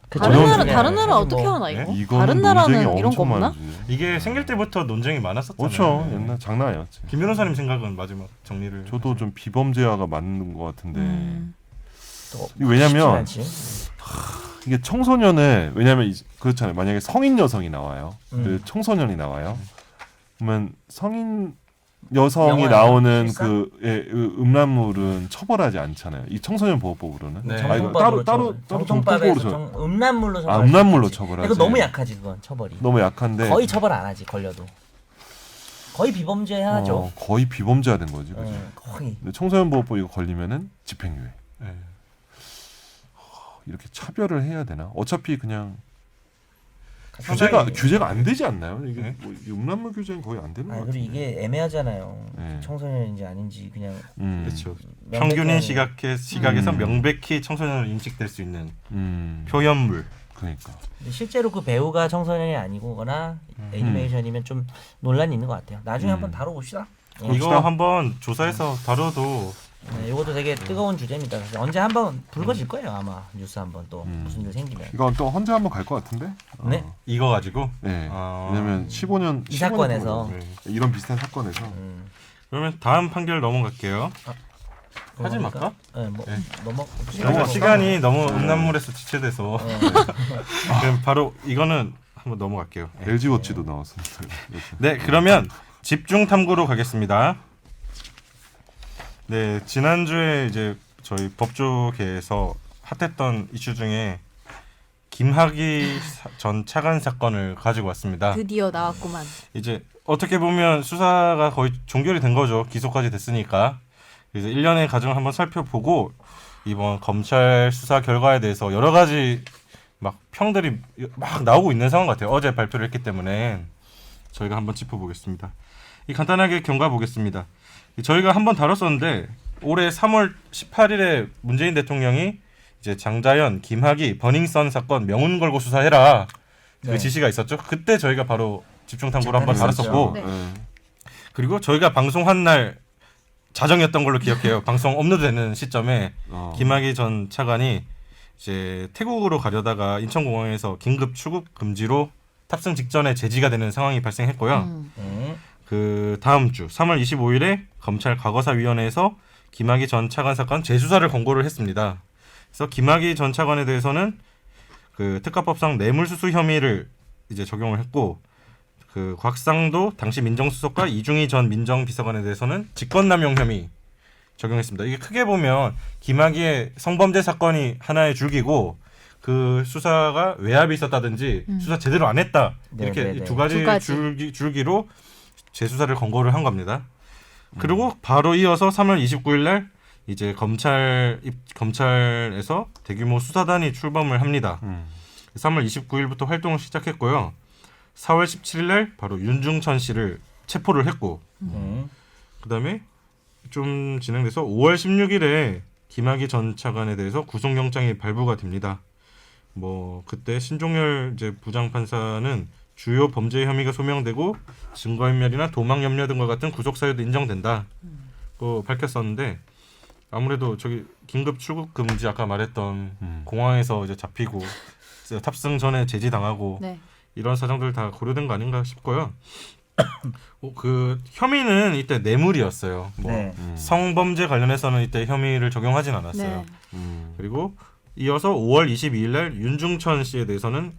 다른 나라 어떻게 뭐, 하나 이거? 이거는 다른 논쟁이 나라는 이런 거 엄청 없나? 많은 주제예요. 이게 생길 때부터 논쟁이 많았었잖아요. 그렇죠. 옛날 장난 아니었지. 김 변호사님 생각은 마지막 정리를. 저도 좀 비범죄화가 맞는 것 같은데 또 왜냐면 쉽진 않지. 이게 청소년을 왜냐면 그렇잖아요. 만약에 성인 여성이 나와요. 그 청소년이 나와요. 그러면 성인 여성이 영화야? 나오는 실사? 그 음란물은 처벌하지 않잖아요. 이 청소년 보호법으로는. 네. 아, 이거 정통법으로 따로 정통법에서 정통법으로 음란물로 처벌. 음란물로 처벌하지. 이거 너무 약하지 그건 처벌이. 너무 약한데 거의 처벌 안 하지 걸려도. 거의 비범죄 하죠. 거의 비범죄화된 거지. 그죠? 거의. 근데 청소년 보호법 이거 걸리면은 집행유예. 네. 이렇게 차별을 해야 되나? 어차피 그냥 상당히- 규제가 안 되지 않나요? 이게 네? 뭐 음란물 규제는 거의 안 되는 것 그리고 같아요. 이게 애매하잖아요. 네. 청소년인지 아닌지 그냥 그렇죠. 명백한- 평균인 시각에서 명백히 청소년으로 인식될 수 있는 표현물. 그러니까. 근데 실제로 그 배우가 청소년이 아니거나 애니메이션이면 좀 논란이 있는 것 같아요. 나중에 한번 다뤄봅시다. 이거 한번 조사해서 다뤄도 네, 이것도 되게 뜨거운 주제입니다. 그래서 언제 한번 불거질 거예요 아마 뉴스 한번 또 무슨 일 생기면. 이건 또 헌재 한번 갈 것 같은데? 네. 이거 가지고 네. 아. 왜냐면 15년 이 사건에서. 네. 이런 비슷한 사건에서 그러면 다음 판결 넘어갈게요. 하지 말까? 네, 뭐 네. 넘어. 시간이 너무 음란물에서 지체돼서 그럼 바로 이거는 한번 넘어갈게요. LG 워치도 나왔습니다. 네, 그러면 집중 탐구로 가겠습니다. 네, 지난주에 이제 저희 법조계에서 핫했던 이슈 중에 김학의 전 차관 사건을 가지고 왔습니다. 드디어 나왔구만. 이제 어떻게 보면 수사가 거의 종결이 된 거죠. 기소까지 됐으니까. 그래서 1년의 과정을 한번 살펴보고 이번 검찰 수사 결과에 대해서 여러 가지 막 평들이 막 나오고 있는 상황 같아요. 어제 발표를 했기 때문에 저희가 한번 짚어보겠습니다. 간단하게 경과 보겠습니다. 저희가 한번 다뤘었는데 올해 3월 18일에 문재인 대통령이 이제 장자연, 김학의, 버닝썬 사건 명운 걸고 수사해라 그 네. 지시가 있었죠. 그때 저희가 바로 집중 탐구를 한번 다뤘었고 네. 그리고 저희가 방송한 날 자정이었던 걸로 기억해요. 방송 업로드되는 시점에 김학의 전 차관이 이제 태국으로 가려다가 인천공항에서 긴급 출국 금지로 탑승 직전에 제지가 되는 상황이 발생했고요. 그 다음 주 3월 25일에 검찰 과거사위원회에서 김학의 전 차관 사건 재수사를 권고를 했습니다. 그래서 김학의 전 차관에 대해서는 그 특가법상 뇌물수수 혐의를 이제 적용을 했고 그 곽상도 당시 민정수석과 이중희 전 민정비서관에 대해서는 직권남용 혐의 적용했습니다. 이게 크게 보면 김학의의 성범죄 사건이 하나의 줄기고 그 수사가 외압이 있었다든지 수사 제대로 안 했다 이렇게 네네네. 두 가지 줄기로 재수사를 권고를 한 겁니다. 그리고 바로 이어서 3월 29일 날 이제 검찰에서 대규모 수사단이 출범을 합니다. 3월 29일부터 활동을 시작했고요. 4월 17일 날 바로 윤중천 씨를 체포를 했고 그다음에 좀 진행돼서 5월 16일에 김학의 전 차관에 대해서 구속영장이 발부가 됩니다. 뭐 그때 신종열 이제 부장판사는 주요 범죄 혐의가 소명되고 증거인멸이나 도망 염려 등과 같은 구속 사유도 인정된다고 밝혔었는데 아무래도 저기 긴급 출국 금지 아까 말했던 공항에서 이제 잡히고 이제 탑승 전에 제지당하고 네. 이런 사정들 다 고려된 거 아닌가 싶고요. 그 혐의는 이때 뇌물이었어요. 뭐 네. 성범죄 관련해서는 이때 혐의를 적용하진 않았어요. 네. 그리고 이어서 5월 22일 날 윤중천 씨에 대해서는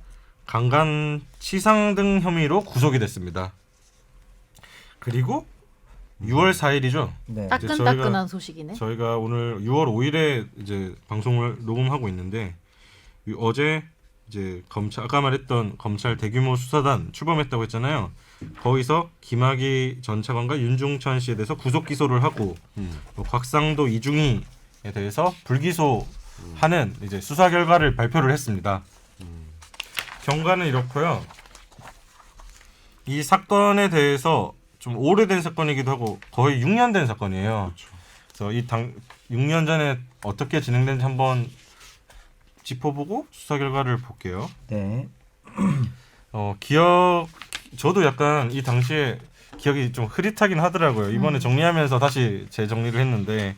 강간 치상 등 혐의로 구속이 됐습니다. 그리고 6월 4일이죠. 네. 따끈따끈한 소식이네. 저희가 오늘 6월 5일에 이제 방송을 녹음하고 있는데 어제 이제 검찰 아까 말했던 검찰 대규모 수사단 출범했다고 했잖아요. 거기서 김학의 전 차관과 윤중천 씨에 대해서 구속 기소를 하고 곽상도 이중희에 대해서 불기소하는 이제 수사 결과를 발표를 했습니다. 경과는 이렇고요. 이 사건에 대해서 좀 오래된 사건이기도 하고 거의 6년 된 사건이에요. 그래서 6년 전에 어떻게 진행된지 한번 짚어보고 수사 결과를 볼게요. 네. 저도 약간 이 당시에 기억이 좀 흐릿하긴 하더라고요. 이번에 정리하면서 다시 재정리를 했는데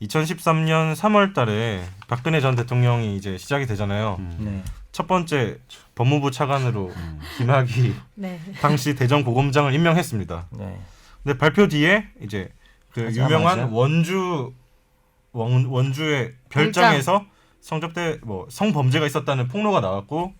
2013년 3월 달에 박근혜 전 대통령이 이제 시작이 되잖아요. 네. 첫 번째 법무부 차관으로 김학의 네. 당시 대전고검장을 임명했습니다. 네. 근데 발표 뒤에 이제 그 하자마자? 유명한 원주의 별장에서 성접대 뭐 성범죄가 있었다는 폭로가 나왔고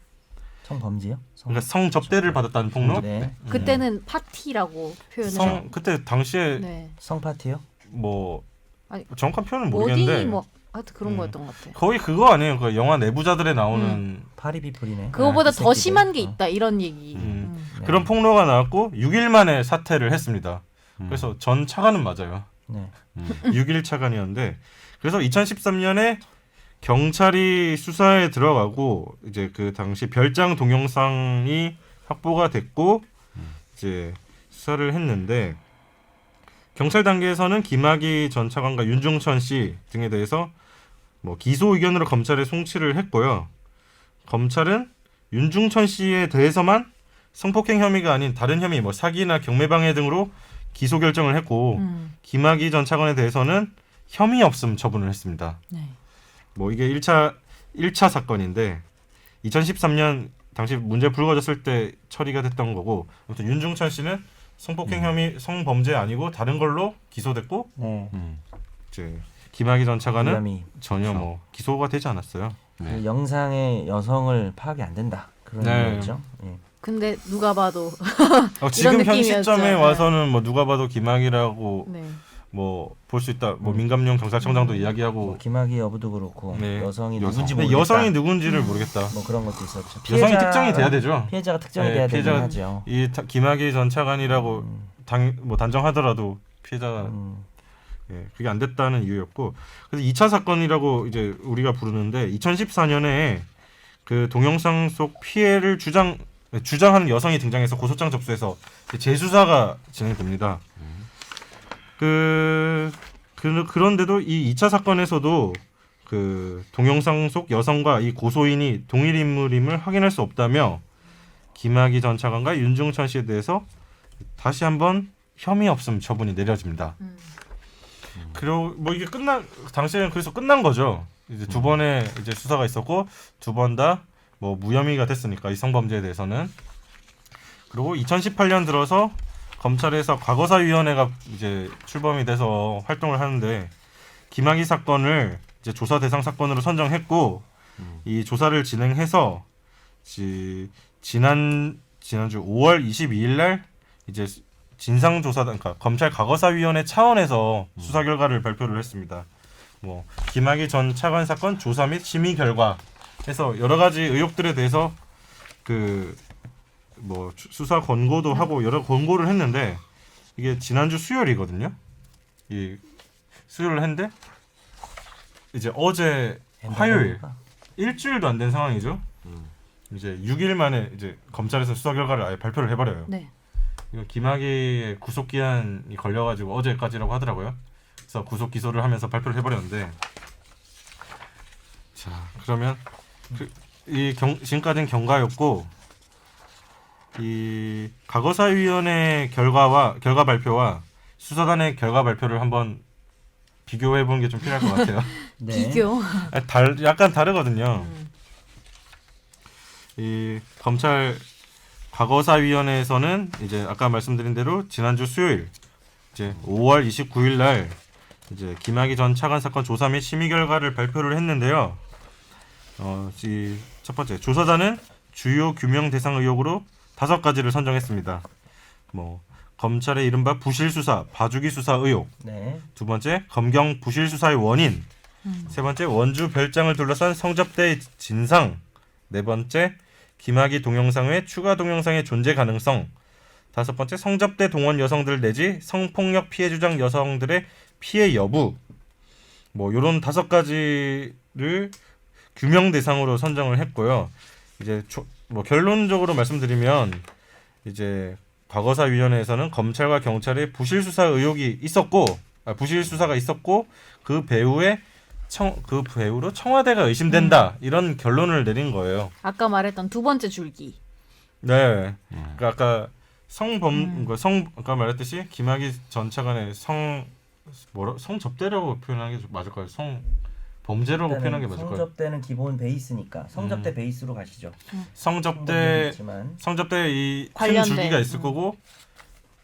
성범죄요? 그러니까 성접대를 받았다는 폭로. 네. 그때는 파티라고 표현을. 그때 당시에 네. 성파티요? 뭐 아니, 정확한 표현은 모르겠는데 어디 뭐 하여튼 그런 거였던 것 같아. 거의 그거 아니에요. 그 영화 내부자들에 나오는 파리비플이네. 그거보다 그 더 새끼들. 심한 게 있다 이런 얘기. 네. 그런 폭로가 나왔고 6일 만에 사퇴를 했습니다. 그래서 전 차관은 맞아요. 네. 6일 차관이었는데 그래서 2013년에 경찰이 수사에 들어가고 이제 그 당시 별장 동영상이 확보가 됐고 이제 수사를 했는데 경찰 단계에서는 김학의 전 차관과 윤중천 씨 등에 대해서 뭐 기소 의견으로 검찰에 송치를 했고요. 검찰은 윤중천 씨에 대해서만 성폭행 혐의가 아닌 다른 혐의 뭐 사기나 경매방해 등으로 기소 결정을 했고 김학의 전 차관에 대해서는 혐의 없음 처분을 했습니다. 네. 뭐 이게 1차 사건인데 2013년 당시 문제 불거졌을 때 처리가 됐던 거고 아무튼 윤중천 씨는 성폭행 혐의 성범죄 아니고 다른 걸로 기소됐고 네. 이제 김학의 전 차관은 무혐의. 전혀 뭐 기소가 되지 않았어요. 그 영상의 여성을 파악이 안 된다. 그런 네. 의미였죠. 예. 근데 누가 봐도 지금 현 느낌이었죠. 시점에 네. 와서는 뭐 누가 봐도 김학이라고 네. 뭐 볼 수 있다. 뭐 민감용 경찰청장도 이야기하고 뭐 김학의 여부도 그렇고 네. 여성이 여성. 누군지 근데 모르겠다. 여성이 누군지를 모르겠다. 뭐 그런 것도 있었죠. 여성이 특정이 돼야 되죠. 피해자가 특정이 네, 돼야 되긴 피해자가 하죠. 김학의 전 차관이라고 뭐 단정하더라도 피해자가 예, 그게 안 됐다는 이유였고 그래서 2차 사건이라고 이제 우리가 부르는데 2014년에 그 동영상 속 피해를 주장하는 여성이 등장해서 고소장 접수해서 재수사가 진행됩니다. 그런데도 이 2차 사건에서도 그 동영상 속 여성과 이 고소인이 동일 인물임을 확인할 수 없다며 김학의 전 차관과 윤중천 씨에 대해서 다시 한번 혐의 없음 처분이 내려집니다. 그리고 뭐 이게 당시에는 그래서 끝난 거죠. 이제 두 번의 이제 수사가 있었고 두 번 다 뭐 무혐의가 됐으니까 이 성범죄에 대해서는. 그리고 2018년 들어서 검찰에서 과거사위원회가 이제 출범이 돼서 활동을 하는데 김학의 사건을 이제 조사 대상 사건으로 선정했고 이 조사를 진행해서 지난주 5월 22일 날 이제 진상조사단, 그러니까 검찰 과거사위원회 차원에서 수사 결과를 발표를 했습니다. 뭐 김학의 전 차관 사건 조사 및 심의 결과 해서 여러 가지 의혹들에 대해서 그 뭐 수사 권고도 하고 여러 권고를 했는데 이게 지난주 수요일이거든요. 이 수요일을 했는데 이제 어제 화요일 일주일도 안 된 상황이죠. 이제 6일 만에 이제 검찰에서 수사 결과를 아예 발표를 해버려요. 네. 이거 김학의 구속 기한이 걸려가지고 어제까지라고 하더라고요. 그래서 구속 기소를 하면서 발표를 해버렸는데, 자 그러면 지금까지는 경과였고 이 과거사위원회 결과 발표와 수사단의 결과 발표를 한번 비교해 보는 게 좀 필요할 것 같아요. 네. 비교. 약간 다르거든요. 이 검찰 과거사위원회에서는 이제 아까 말씀드린 대로 지난주 수요일 이제 5월 29일 날 이제 김학의 전 차관 사건 조사 및 심의 결과를 발표를 했는데요. 첫 번째 조사단은 주요 규명 대상 의혹으로 5가지를 선정했습니다. 뭐 검찰의 이른바 부실 수사, 봐주기 수사 의혹. 네. 두 번째 검경 부실 수사의 원인. 세 번째 원주 별장을 둘러싼 성접대의 진상. 네 번째 김학의 동영상의 추가 동영상의 존재 가능성. 다섯 번째 성접대 동원 여성들 내지 성폭력 피해 주장 여성들의 피해 여부. 뭐 요런 5가지를 규명 대상으로 선정을 했고요. 이제 뭐 결론적으로 말씀드리면 이제 과거사위원회에서는 검찰과 경찰의 부실 수사 의혹이 있었고 부실 수사가 있었고 그 배후로 청와대가 의심된다 이런 결론을 내린 거예요. 아까 말했던 두 번째 줄기. 네. 그러니까 아까 아까 말했듯이 김학의 전 차관의 성접대라고 표현하는 게 맞을까요? 범죄라고 표현하는 게 맞을까요? 성접대는 기본 베이스니까 성접대 베이스로 가시죠. 성접대 이 큰 관련된, 줄기가 있을 거고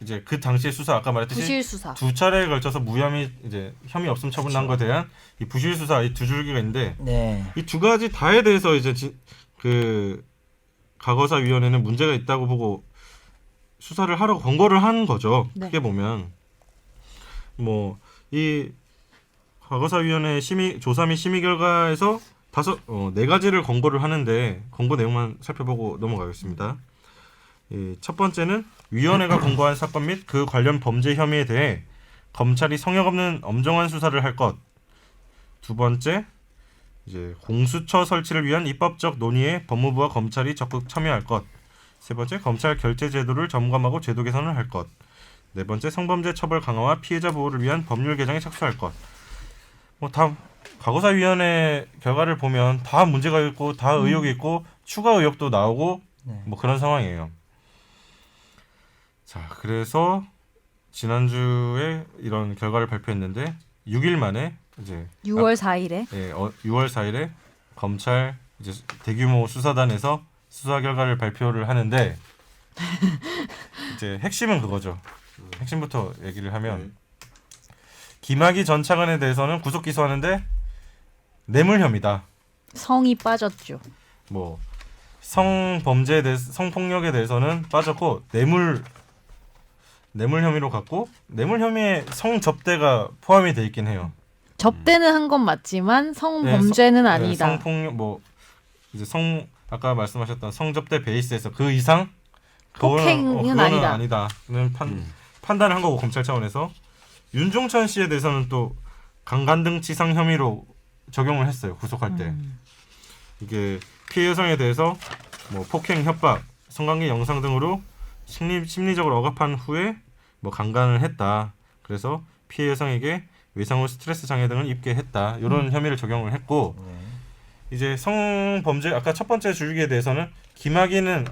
이제 그 당시의 수사 아까 말했듯이 부실 수사. 두 차례에 걸쳐서 무혐의 이제 혐의 없음 처분한 거에 대한 이 부실 수사 이 두 줄기가 있는데 네. 이 두 가지 다에 대해서 이제 그 과거사위원회는 문제가 있다고 보고 수사를 하라고 권고를 한 거죠. 네. 크게 보면 뭐 이 과거사위원회 조사 및 심의 결과에서 4가지를 권고를 하는데 권고 내용만 살펴보고 넘어가겠습니다. 첫 번째는 위원회가 권고한 사건 및 그 관련 범죄 혐의에 대해 검찰이 성역 없는 엄정한 수사를 할 것. 두 번째, 이제 공수처 설치를 위한 입법적 논의에 법무부와 검찰이 적극 참여할 것. 세 번째, 검찰 결재 제도를 점검하고 제도 개선을 할 것. 네 번째, 성범죄 처벌 강화와 피해자 보호를 위한 법률 개정에 착수할 것. 뭐 다 과거사위원회 결과를 보면 다 문제가 있고 다 의혹이 있고 추가 의혹도 나오고 네. 뭐 그런 상황이에요. 자, 그래서 지난주에 이런 결과를 발표했는데 6일 만에 이제 6월 4일에 6월 4일에 검찰 이제 대규모 수사단에서 수사 결과를 발표를 하는데 이제 핵심은 그거죠. 핵심부터 얘기를 하면 김학의 전 차관에 대해서는 구속 기소하는데 뇌물 혐의다. 성이 빠졌죠. 뭐 성범죄에 대해서 성폭력에 대해서는 빠졌고 뇌물 혐의로 갔고 뇌물 혐의에 성접대가 포함이 돼 있긴 해요. 접대는 한 건 맞지만 성범죄는 아니다. 성폭력 뭐 이제 아까 말씀하셨던 성접대 베이스에서 그 이상 폭행은 아니다. 아니다는 판단을 한 거고 검찰 차원에서 윤종천 씨에 대해서는 또 강간등치상 혐의로 적용을 했어요. 구속할 때. 이게 피해 여성에 대해서 뭐 폭행, 협박, 성관계 영상 등으로 심리적으로 억압한 후에 뭐 강간을 했다. 그래서 피해 여성에게 외상 후 스트레스 장애 등을 입게 했다. 이런 혐의를 적용을 했고 이제 성범죄 아까 첫 번째 주의에 대해서는 김학의는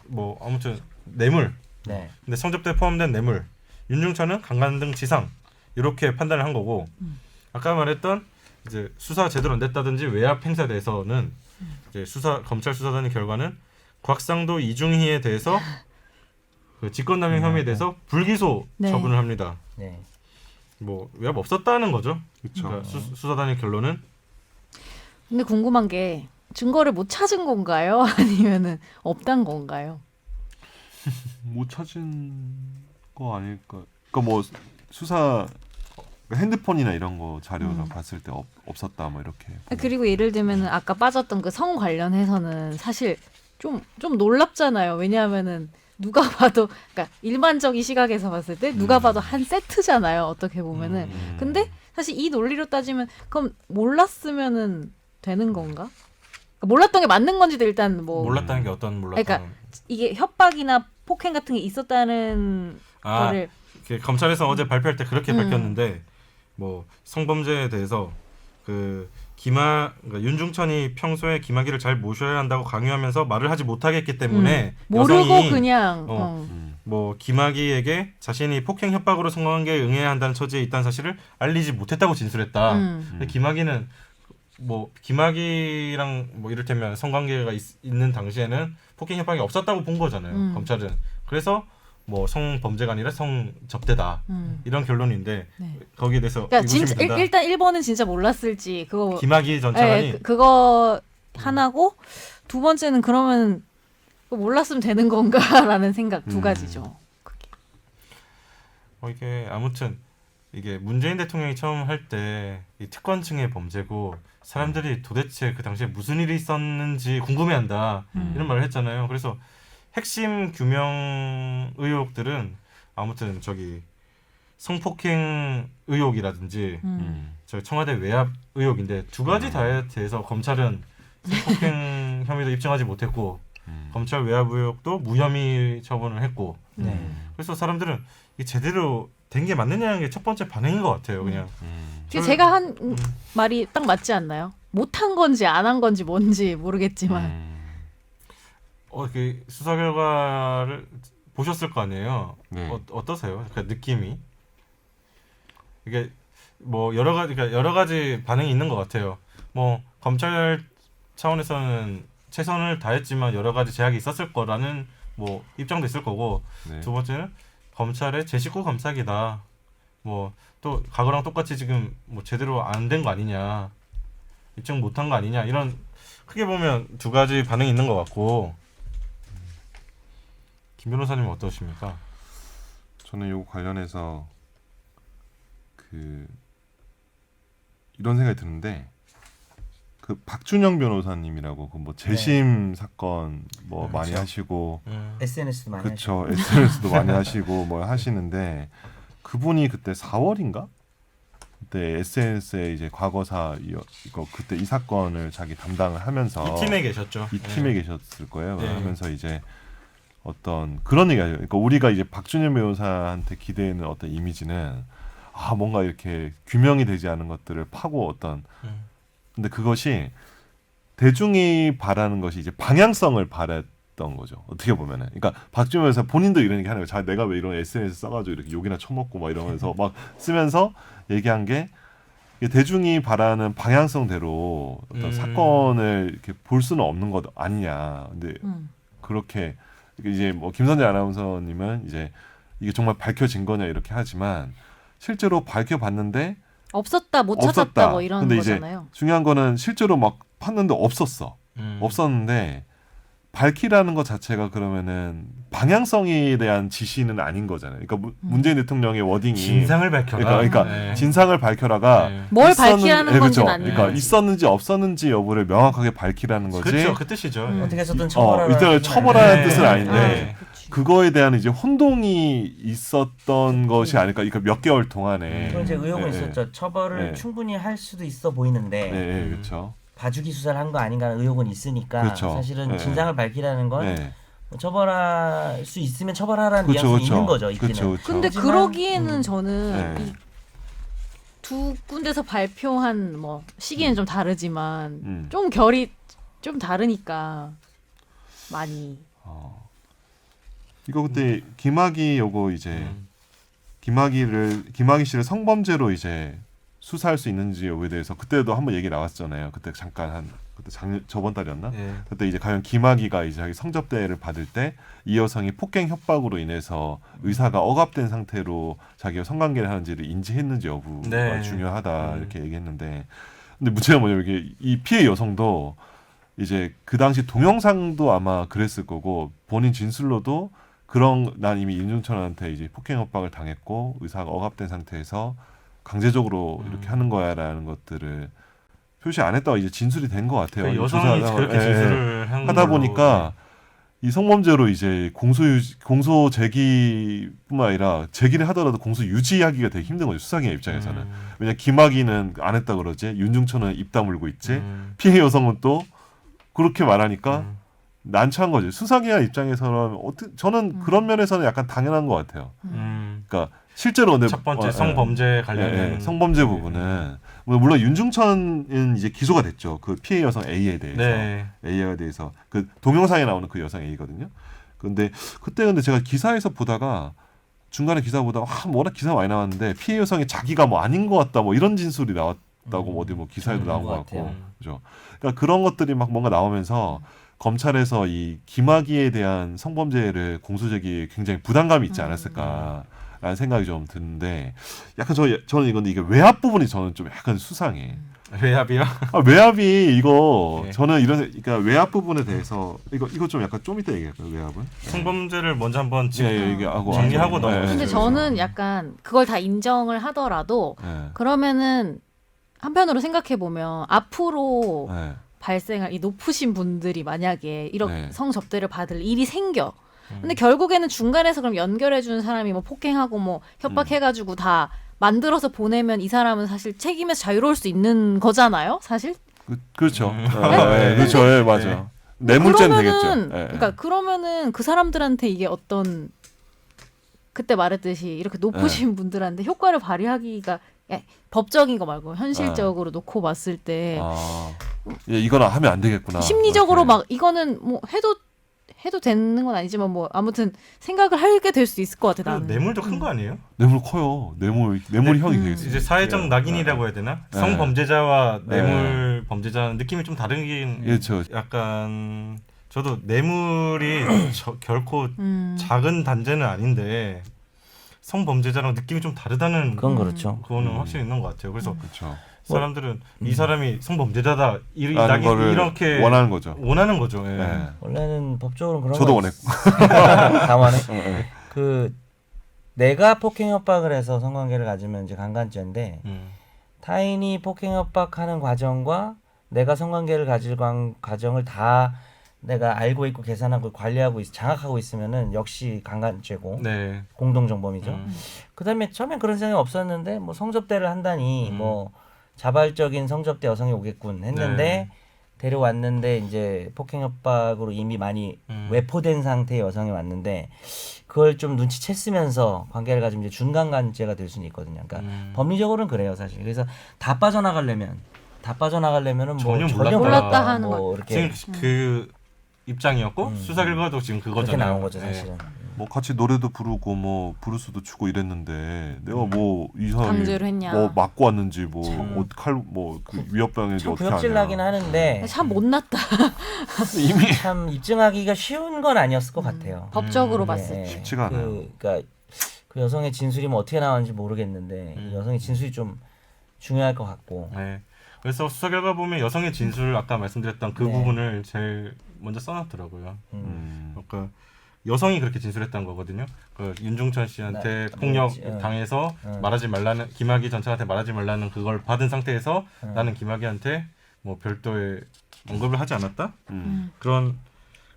뭐 아무튼 뇌물. 네. 근데 성접대 포함된 뇌물. 윤중천은 강간 등 지상. 이렇게 판단을 한 거고 아까 말했던 이제 수사 제대로 안 됐다든지 외압 행사에 대해서는 이제 검찰 수사단의 결과는 곽상도 이중희에 대해서 그 직권남용 혐의에 대해서 불기소 네. 처분을 합니다. 네. 뭐 외압 없었다는 거죠. 그렇죠. 그러니까 수사단의 결론은 근데 궁금한 게 증거를 못 찾은 건가요? 아니면은 없단 건가요? 못 찾은 거 아닐까? 그러니까 뭐 수사 핸드폰이나 이런 거 자료나 봤을 때 없었다 뭐 이렇게. 그리고 예를 들면은 아까 빠졌던 그 성 관련해서는 사실 좀 놀랍잖아요. 왜냐하면은 누가 봐도 그러니까 일반적인 시각에서 봤을 때 누가 봐도 한 세트잖아요. 어떻게 보면은. 근데 사실 이 논리로 따지면 그럼 몰랐으면은 되는 건가? 그러니까 몰랐던 게 맞는 건지도 일단 뭐 몰랐다는 게 어떤 몰랐다는 그러니까 이게 협박이나 폭행 같은 게 있었다는 거를 검찰에서 어제 발표할 때 그렇게 밝혔는데 뭐 성범죄에 대해서 그러니까 윤중천이 평소에 김학의를 잘 모셔야 한다고 강요하면서 말을 하지 못하겠기 때문에 모르고 여성이 그냥 뭐 김학의에게 자신이 폭행 협박으로 성관계에 응해야 한다는 처지에 있다는 사실을 알리지 못했다고 진술했다. 근데 김학의는 뭐 김학의랑 뭐 이를테면 성관계가 있는 당시에는 폭행 협박이 없었다고 본 거잖아요. 검찰은. 그래서 뭐 성범죄가 아니라 성접대다 이런 결론인데 네. 거기에 대해서 그러니까 의구심이 진짜 든다. 일단 1번은 진짜 몰랐을지 그거 김학의 전 차관이 그거 하나고 두 번째는 그러면 몰랐으면 되는 건가라는 생각 두 가지죠. 그게. 이게 아무튼 이게 문재인 대통령이 처음 할 때 이 특권층의 범죄고 사람들이 도대체 그 당시에 무슨 일이 있었는지 궁금해한다 이런 말을 했잖아요. 그래서 핵심 규명 의혹들은 아무튼 성폭행 의혹이라든지 청와대 외압 의혹인데 두 가지 다에 대해서 검찰은 성폭행 혐의도 입증하지 못했고 검찰 외압 의혹도 무혐의 처분을 했고 그래서 사람들은 이게 제대로 된 게 맞느냐는 게 첫 번째 반응인 것 같아요. 그냥 제가 한 말이 딱 맞지 않나요? 못한 건지 안 한 건지 뭔지 모르겠지만 그 수사 결과를 보셨을 거 아니에요. 네. 어떠세요? 그 느낌이 이게 뭐 여러 가지 반응이 있는 것 같아요. 뭐 검찰 차원에서는 최선을 다했지만 여러 가지 제약이 있었을 거라는 뭐 입장도 있을 거고 네. 두 번째는 검찰의 제 식구 감싸기다. 뭐 또 과거랑 똑같이 지금 뭐 제대로 안 된 거 아니냐, 입증 못한 거 아니냐 이런 크게 보면 두 가지 반응이 있는 것 같고 김 변호사님은 어떠십니까? 저는 이거 관련해서 이런 생각이 드는데 박준영 변호사님이라고 그 뭐 재심 사건 뭐 그렇죠. 많이 하시고 SNS도 많이 그렇죠. SNS도 많이 하시고 뭐 하시는데 그분이 그때 4월인가? 그때 SNS에 이제 과거사 이거 그때 이 사건을 자기 담당을 하면서 이 팀에 계셨죠. 이 팀에 계셨을 거예요. 네. 하면서 이제 어떤 그런 얘기하죠. 그러니까 우리가 이제 박준현 변호사한테 기대는 어떤 이미지는 뭔가 이렇게 규명이 되지 않은 것들을 파고 근데 그것이 대중이 바라는 것이 이제 방향성을 바랬던 거죠. 어떻게 보면은. 그러니까 박준현 변호사 본인도 이런 얘기 하는 거예요. 내가 왜 이런 SNS 써가지고 이렇게 욕이나 처먹고 막 이러면서 막 쓰면서 얘기한 게 대중이 바라는 방향성대로 어떤 사건을 이렇게 볼 수는 없는 것 아니냐. 근데 그렇게 이제 뭐 김선재 아나운서님은 이제 이게 정말 밝혀진 거냐 이렇게 하지만 실제로 밝혀봤는데 없었다, 못 없었다. 찾았다 뭐 이런 근데 이제 거잖아요. 중요한 거는 실제로 막 팠는데 없었어. 없었는데 밝히라는 것 자체가 그러면은 방향성에 대한 지시는 아닌 거잖아요. 그러니까 문재인 대통령의 워딩이 진상을 밝혀라. 그러니까 네. 진상을 밝혀라가 네. 뭘 있었는- 밝히라는 예, 건지는 그렇죠. 아니에요. 그러니까 있었는지 없었는지 여부를 명확하게 밝히라는 거지. 그렇죠. 그 뜻이죠. 어떻게 해서든 처벌하라는 일단 뜻은 처벌하는 아니에요. 뜻은 아닌데 네. 그치. 그거에 대한 이제 혼동이 있었던 것이 아닐까. 그러니까 몇 개월 동안에. 그건 이제 의혹은 예, 있었죠. 처벌을 네. 충분히 할 수도 있어 보이는데 예, 그렇죠. 봐주기 수사를 한 거 아닌가는 의혹은 있으니까 그렇죠. 사실은 네. 진상을 밝히라는 건 네. 처벌할 수 있으면 처벌하라는 그렇죠, 뉘앙스 그렇죠. 있는 거죠. 있기는. 그렇죠, 그렇죠. 근데 하지만, 그러기에는 저는 네. 이 두 군데서 발표한 뭐 시기는 좀 다르지만 좀 결이 좀 다르니까 많이 이거 그때 김학의 요거 이제 김학의 씨를 성범죄로 이제 수사할 수 있는지 여부에 대해서 그때도 한번 얘기 나왔잖아요. 그때 잠깐 그때 저번 달이었나? 네. 그때 이제 과연 김학의가 이제 자기 성접대를 받을 때 이 여성이 폭행 협박으로 인해서 의사가 억압된 상태로 자기가 성관계를 하는지를 인지했는지 여부가 네. 중요하다 이렇게 얘기했는데 근데 문제가 뭐냐면 이게 이 피해 여성도 이제 그 당시 동영상도 아마 그랬을 거고 본인 진술로도 난 이미 윤중천한테 이제 폭행 협박을 당했고 의사가 억압된 상태에서 강제적으로 이렇게 하는 거야라는 것들을 표시 안 했다가 이제 진술이 된 것 같아요. 그 여성이 조사하다가- 그렇게 예, 진술을 한 하다 걸로. 보니까 이 성범죄로 이제 공소 제기뿐만 아니라 제기를 하더라도 공소 유지하기가 되게 힘든 거죠. 수사기관 입장에서는. 왜냐 김학의는 안 했다 그러지, 윤중천은 입 다물고 있지, 피해 여성은 또 그렇게 말하니까 난처한 거죠. 수사기관 입장에서는 저는 그런 면에서는 약간 당연한 것 같아요. 그러니까 실제로 근데 첫 번째 성범죄 관련된 성범죄 부분은 물론 윤중천은 이제 기소가 됐죠. 그 피해 여성 A에 대해서 네. A에 대해서 그 동영상에 나오는 그 여성 A거든요. 근데 제가 기사에서 보다가 중간에 기사 보다가 워낙 기사 많이 나왔는데 피해 여성이 자기가 뭐 아닌 것 같다 뭐 이런 진술이 나왔다고 어디 뭐 기사에도 나온 것 같고 같아요. 그죠. 그러니까 그런 것들이 막 뭔가 나오면서 검찰에서 이 김학의에 대한 성범죄를 공소제기에 굉장히 부담감이 있지 않았을까라는 생각이 좀 드는데 약간 저는 이건데 이게 외압 부분이 저는 좀 약간 수상해. 외압이요? 외압이 이거 네. 저는 그러니까 외압 부분에 대해서 이거 좀 약간 좀 이따 얘기할까요? 외압은? 성범죄를 먼저 한번 이게 하고 정리하고 넘어가죠. 근데 저는 약간 그걸 다 인정을 하더라도 그러면은 한편으로 생각해 보면 앞으로 발생할 이 높으신 분들이 만약에 이렇게 네. 성접대를 받을 일이 생겨. 근데 결국에는 중간에서 그럼 연결해 주는 사람이 뭐 폭행하고 뭐 협박해 가지고 다 만들어서 보내면 이 사람은 사실 책임에서 자유로울 수 있는 거잖아요, 사실. 그렇죠. 네? 그렇죠. 예, 맞아. 뇌물죄는 되겠죠. 그러니까 그러면은 그 사람들한테 이게 어떤 그때 말했듯이 이렇게 높으신 분들한테 효과를 발휘하기가 법적인 거 말고 현실적으로 놓고 봤을 때 이거는 하면 안 되겠구나. 심리적으로 이렇게. 막 이거는 뭐 해도 되는 건 아니지만 뭐 아무튼 생각을 하게 될 수 있을 것 같아. 나는. 뇌물도 큰 거 아니에요? 뇌물 커요. 뇌물이 형이 되겠어요. 이제 사회적 낙인이라고 해야 되나? 네. 성범죄자와 네. 뇌물 범죄자는 느낌이 좀 다르긴. 그렇죠. 약간 저도 뇌물이 결코 작은 단죄는 아닌데 성범죄자랑 느낌이 좀 다르다는 그건 그렇죠. 그거는 확실히 있는 것 같아요. 그래서 그렇죠. 사람들은 이 사람이 성범죄자다 라는 거를 이렇게 원하는 거죠. 원하는 거죠. 예. 네. 원래는 법적으로 그런 저도 거 원했고. 다 원해. 네. 그 내가 폭행 협박을 해서 성관계를 가지면 이제 강간죄인데 타인이 폭행 협박하는 과정과 내가 성관계를 가질 과정을 다 내가 알고 있고 계산하고 관리하고 장악하고 있으면은 역시 강간죄고 네. 공동정범이죠. 그다음에 처음엔 그런 생각이 없었는데 뭐 성접대를 한다니 뭐 자발적인 성접대 여성이 오겠군 했는데 네. 데려왔는데 이제 폭행 협박으로 이미 많이 외포된 상태의 여성이 왔는데 그걸 좀 눈치챘으면서 관계를 가지면 이제 준강간죄가 될 수는 있거든요. 그러니까 법리적으로는 그래요, 사실. 그래서 다 빠져나가려면은 뭐 전혀 몰랐다 하는 뭐 거. 이렇게 지금 그 입장이었고 수사 결과도 지금 그렇게 그거잖아요. 나온 거죠, 예. 사실은. 뭐 같이 노래도 부르고 뭐 브루스도 추고 이랬는데 내가 뭐 이 사람이 강제로 했냐. 뭐 맞고 왔는지 뭐칼뭐그 위협당했는지 참 어떻게 아냐. 구역질나긴 하는데 참 못났다. 이미 참 입증하기가 쉬운 건 아니었을 것 같아요. 법적으로 예, 봤을 예. 때. 쉽지가 않아요. 그러니까 그 여성의 진술이 뭐 어떻게 나왔는지 모르겠는데 이 여성의 진술이 좀 중요할 것 같고. 네. 그래서 수사 결과 보면 여성의 진술 아까 말씀드렸던 그 네. 부분을 제일 먼저 써놨더라고요. 그러니까 여성이 그렇게 진술했던 거거든요. 그 윤중천 씨한테 폭력 당해서 말하지 말라는 김학의 전 차한테 말하지 말라는 그걸 받은 상태에서 나는 김학의한테 뭐 별도의 언급을 하지 않았다.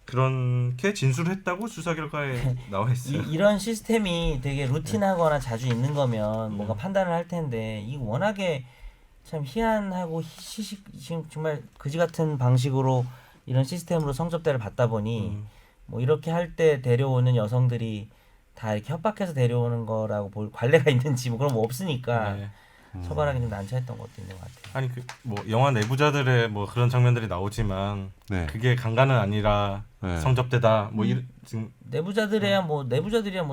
그렇게 진술했다고 수사 결과에 나와 있어요. 이런 시스템이 되게 루틴하거나 자주 있는 거면 뭔가 판단을 할 텐데 이거 워낙에 참 희한하고 지금 정말 그지 같은 방식으로 이런 시스템으로 성접대를 받다 보니 뭐 이렇게 할 때 데려오는 여성들이 다 이렇게 협박해서 데려오는 거라고 볼 관례가 있는지 뭐 그런 거 없으니까 네. 처벌하기 좀 난처했던 것도 있는 것 같아요. 아니 그 뭐 영화 내부자들의 뭐 그런 장면들이 나오지만 네. 그게 강간은 아니라 네. 성접대다. 뭐 지금 내부자들이야 뭐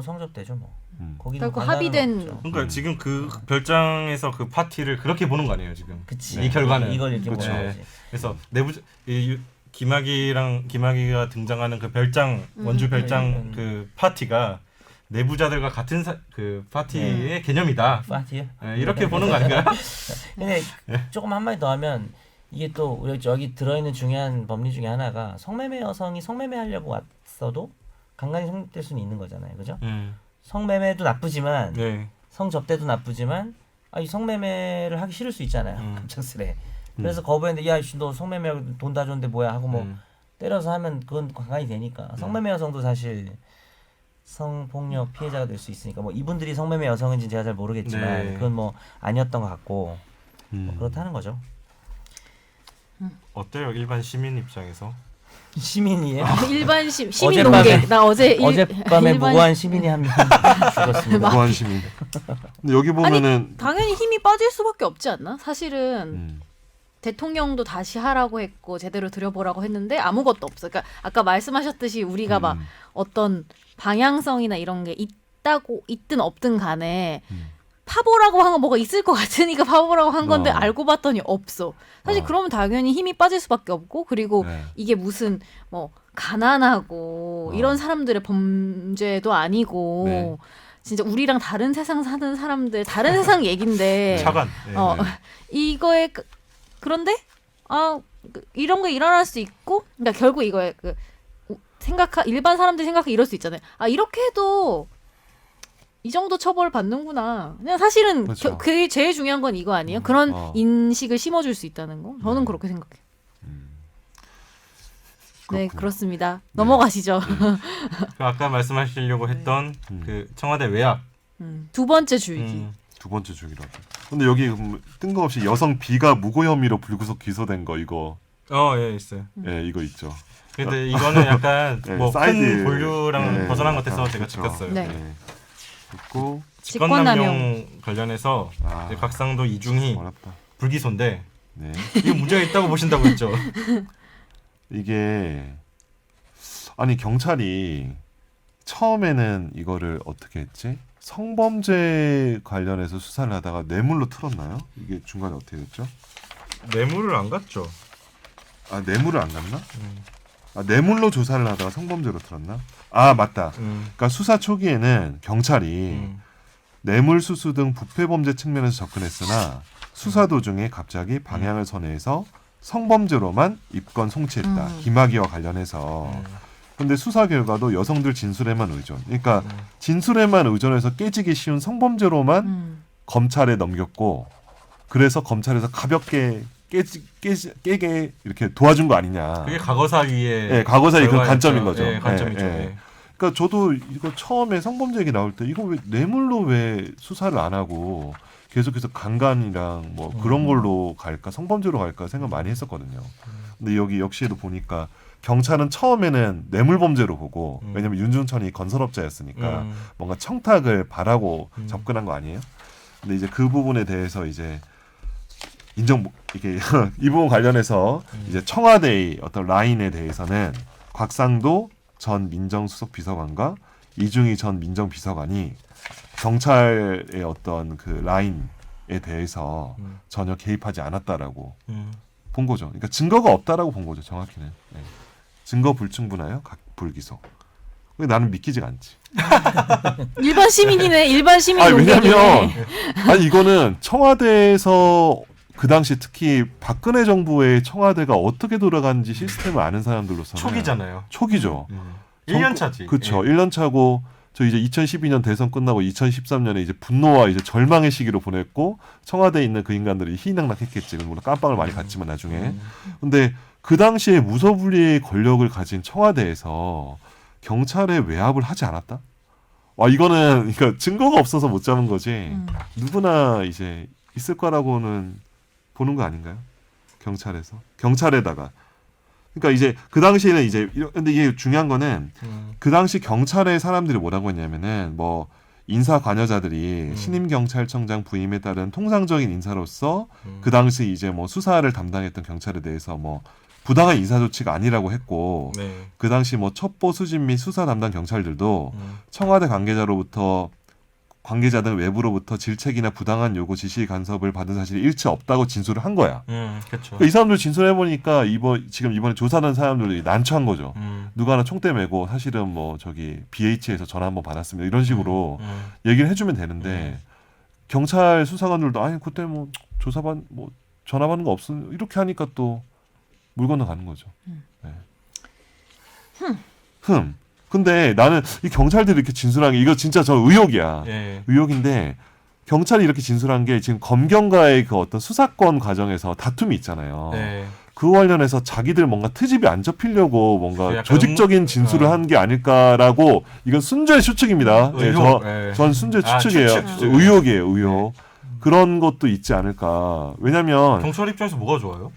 성접대죠 뭐. 거기는 결국 강간은 합의된 없죠. 그러니까 지금 그 별장에서 그 파티를 그렇게 보는 거 아니에요 지금. 그치. 이 결과는. 이걸 이렇게 그쵸. 보는 거지. 그래서 김학의가 등장하는 그 별장 원주 별장 그 파티가 내부자들과 같은 그 파티의 개념이다. 파티요? 네, 이렇게 보는 거 아닌가요? 근데 조금 한마디 더 하면 이게 또 우리 여기 들어있는 중요한 법리 중에 하나가 성매매 여성이 성매매하려고 왔어도 강간이 성립될 수는 있는 거잖아요, 그죠? 성매매도 나쁘지만 네. 성접대도 나쁘지만 이 성매매를 하기 싫을 수 있잖아요, 갑작스레. 그래서 거부했는데 야이씨 너 성매매하고 돈 다 줬는데 뭐야 하고 뭐 때려서 하면 그건 강간이 되니까 성매매 여성도 사실 성폭력 피해자가 될 수 있으니까 뭐 이분들이 성매매 여성인지 제가 잘 모르겠지만 네. 그건 뭐 아니었던 것 같고 뭐 그렇다는 거죠. 어때요 일반 시민 입장에서? 시민이에요? 일반 시민 어젯밤에- 농객. 나 어제 어젯밤에 일반- 무고한 시민이 한 명 죽었습니다. 무한 시민. 근데 여기 보면은 당연히 힘이 빠질 수밖에 없지 않나? 사실은 음. 대통령도 다시 하라고 했고 제대로 들여보라고 했는데 아무것도 없어. 그러니까 아까 말씀하셨듯이 우리가 막 어떤 방향성이나 이런 게 있든 없든 간에 파보라고 한 건 뭐가 있을 것 같으니까 파보라고 한 건데 알고 봤더니 없어. 사실 그러면 당연히 힘이 빠질 수밖에 없고 그리고 네. 이게 무슨 뭐 가난하고 이런 사람들의 범죄도 아니고 네. 진짜 우리랑 다른 세상 사는 사람들 다른 세상 얘긴데 차관. 네. 이거에 그런데 이런 거 일어날 수 있고 그러니까 결국 이거에 일반 사람들이 생각해 이럴 수 있잖아요. 이렇게 해도 이 정도 처벌 받는구나. 그냥 사실은 그렇죠. 그게 제일 중요한 건 이거 아니에요? 그런 어. 인식을 심어줄 수 있다는 거. 저는 그렇게 생각해요. 네, 그렇군요. 그렇습니다. 넘어가시죠. 그 아까 말씀하시려고 했던 그 청와대 외압. 두 번째 주의기. 두 번째 주기라고. 근데 여기 뜬금없이 여성 B가 무고 혐의로 불구속 기소된 거 이거 예 있어요. 예 이거 있죠. 근데 이거는 약간 네, 뭐 사이드, 큰 본류랑 네, 벗어난 것 같아서 제가 그렇죠. 지켰어요. 네. 예. 있고 직권남용 관련해서 아, 이제 곽상도 이중이 어렵다. 불기소인데 네. 이거 문제가 있다고 보신다고 했죠. 이게 아니 경찰이 처음에는 이거를 어떻게 했지? 성범죄 관련해서 수사를 하다가 뇌물로 틀었나요? 이게 중간에 어떻게 됐죠? 뇌물을 안 갔죠. 아 뇌물을 안 갔나? 뇌물로 조사를 하다가 성범죄로 틀었나? 아 맞다. 그러니까 수사 초기에는 경찰이 뇌물 수수 등 부패 범죄 측면에서 접근했으나 수사 도중에 갑자기 방향을 선회해서 성범죄로만 입건 송치했다. 김학의와 관련해서. 근데 수사 결과도 여성들 진술에만 의존. 그러니까 진술에만 의존해서 깨지기 쉬운 성범죄로만 검찰에 넘겼고 그래서 검찰에서 가볍게 깨게 이렇게 도와준 거 아니냐. 그게 과거사위의 예, 과거사위 그 결과였죠. 관점인 거죠. 예, 관점이죠. 예, 예. 예. 그러니까 저도 이거 처음에 성범죄 얘기 나올 때 이거 왜 뇌물로 왜 수사를 안 하고 계속해서 강간이랑 뭐 그런 걸로 갈까 성범죄로 갈까 생각 많이 했었거든요. 근데 여기 역시도 보니까 경찰은 처음에는 뇌물범죄로 보고 왜냐면 윤중천이 건설업자였으니까 뭔가 청탁을 바라고 접근한 거 아니에요? 근데 이제 그 부분에 대해서 이제 이게 이 부분 관련해서 이제 청와대의 어떤 라인에 대해서는 곽상도 전 민정수석 비서관과 이중희 전 민정비서관이 경찰의 어떤 그 라인에 대해서 전혀 개입하지 않았다라고 본 거죠. 그러니까 증거가 없다라고 본 거죠. 정확히는. 네. 증거 불충분하여 불기소. 나는 믿기지가 않지. 일반 시민이네. 일반 시민 왜냐면 용객이네. 이거는 청와대에서 그 당시 특히 박근혜 정부의 청와대가 어떻게 돌아가는지 시스템을 아는 사람들로서는 초기잖아요. 초기죠. 1년 차지. 그렇죠. 1년 차고 저 이제 2012년 대선 끝나고 2013년에 이제 분노와 이제 절망의 시기로 보냈고 청와대에 있는 그 인간들이 희낙낙했겠지. 물론 깜빵을 많이 갔지만 나중에. 근데 그 당시에 무소불위의 권력을 가진 청와대에서 경찰에 외압을 하지 않았다? 와 이거는 그러니까 증거가 없어서 못 잡은 거지. 누구나 이제 있을 거라고는 보는 거 아닌가요? 경찰에다가. 그러니까 이제 그 당시에는 이제 근데 이게 중요한 거는 그 당시 경찰의 사람들이 뭐라고 했냐면은 뭐 인사 관여자들이 신임 경찰청장 부임에 따른 통상적인 인사로서 그 당시 이제 뭐 수사를 담당했던 경찰에 대해서 뭐 부당한 인사 조치가 아니라고 했고 네. 그 당시 뭐 첩보 수집 및 수사 담당 경찰들도 청와대 관계자 등 외부로부터 질책이나 부당한 요구 지시 간섭을 받은 사실이 일체 없다고 진술을 한 거야. 그렇죠. 이 사람들 진술해 보니까 지금 이번에 조사하는 사람들이 난처한 거죠. 누가 하나 총대 메고 사실은 뭐 저기 BH에서 전화 한번 받았습니다. 이런 식으로 얘기를 해주면 되는데 경찰 수사관들도 아니 그때 뭐 뭐 전화 받는 거 없음 이렇게 하니까 또 물 건너가는 거죠. 네. 근데 나는 이 경찰들이 이렇게 진술한 게 이거 진짜 저 의혹이야. 예. 의혹인데 경찰이 이렇게 진술한 게 지금 검경과의 그 어떤 수사권 과정에서 다툼이 있잖아요. 네. 그 관련해서 자기들 뭔가 트집이 안 접히려고 뭔가 약간 조직적인 진술을 한 게 아닐까라고 이건 순전히 추측입니다. 의혹. 전 순전히 추측이에요. 추측. 의혹이에요. 의혹. 그런 것도 있지 않을까. 왜냐면 경찰 입장에서 뭐가 좋아요?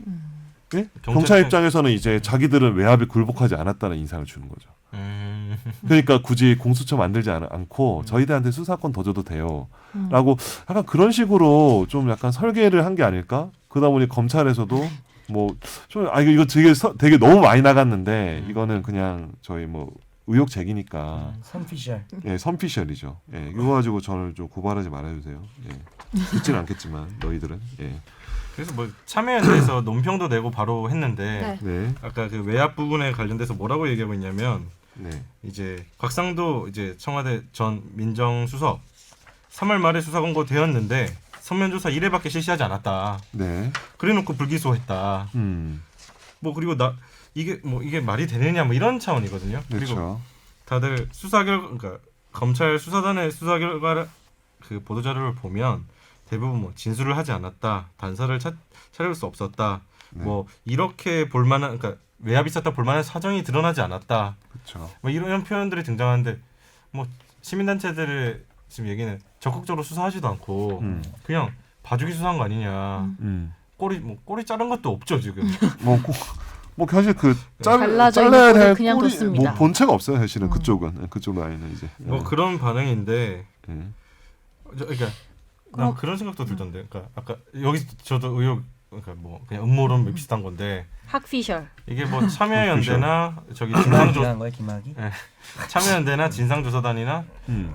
예? 경찰 입장에서는 이제 자기들은 외압에 굴복하지 않았다는 인상을 주는 거죠. 그러니까 굳이 공수처 만들지 않고 저희들한테 수사권 더 줘도 돼요. 라고 약간 그런 식으로 좀 약간 설계를 한 게 아닐까? 그러다 보니 검찰에서도 뭐 좀 이거 되게 너무 많이 나갔는데 이거는 그냥 저희 뭐 의혹 제기니까 선피셜. 예, 선피셜이죠. 예, 이거 가지고 저를 좀 고발하지 말아주세요. 예. 듣지는 않겠지만 너희들은. 예. 그래서 뭐 참여연대에서 논평도 내고 바로 했는데 네. 아까 그 외압 부분에 관련돼서 뭐라고 얘기하고 있냐면 네. 이제 곽상도 이제 청와대 전 민정수석 3월 말에 수사 공고되었는데 서면 조사 1회밖에 실시하지 않았다. 네. 그래놓고 불기소했다. 뭐 그리고 이게 말이 되느냐 뭐 이런 차원이거든요. 그렇죠. 그리고 다들 그러니까 검찰 수사단의 수사 결과를 그 보도 자료를 보면 대부분 뭐 진술을 하지 않았다, 단서를 찾을 수 없었다, 네. 뭐 이렇게 볼만한 그러니까 외압이 있었다 볼만한 사정이 드러나지 않았다. 그렇죠. 뭐 이런 표현들이 등장하는데 뭐 시민단체들의 지금 얘기는 적극적으로 수사하지도 않고 그냥 봐주기 수사한 거 아니냐. 꼬리 자른 것도 없죠 지금. 뭐 사실 잘라져 잘라야 있는 될 그냥 꼬리 뒀습니다. 뭐 본체가 없어요 사실은 그쪽 라인은 이제. 뭐 그런 반응인데. 예. 그러니까 난 그런 생각도 들던데. 그러니까 아까 여기 저도 의혹 그러니까 뭐 그냥 음모론 비슷한 건데 학피셜. 이게 뭐 참여연대나 저기 김학이라는 거야 김학이? 예. 참여연대나 진상조사단이나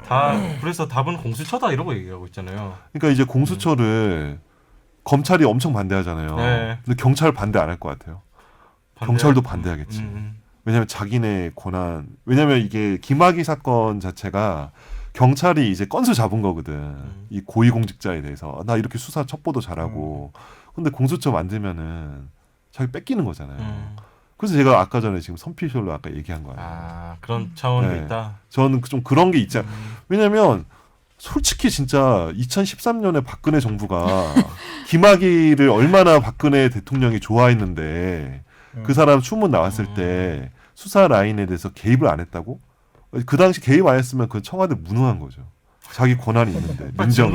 다 그래서 답은 공수처다 이러고 얘기하고 있잖아요. 그러니까 이제 공수처를 검찰이 엄청 반대하잖아요. 네. 근데 경찰 반대 안 할 것 같아요. 경찰도 반대하겠지. 왜냐하면 자기네 권한. 왜냐하면 이게 김학의 사건 자체가 경찰이 이제 건수 잡은 거거든. 이 고위공직자에 대해서 나 이렇게 수사 첩보도 잘하고. 근데 공수처 만들면은 자기 뺏기는 거잖아요. 그래서 제가 아까 전에 지금 선피셜로 아까 얘기한 거예요. 아 그런 차원도 네. 있다. 저는 좀 그런 게 있지. 왜냐면 솔직히 진짜 2013년에 박근혜 정부가 김학의를 얼마나 박근혜 대통령이 좋아했는데 그 사람 추문 나왔을 때 수사 라인에 대해서 개입을 안 했다고? 그 당시 개입 안 했으면 그 청와대 무능한 거죠. 자기 권한이 있는데 민정이.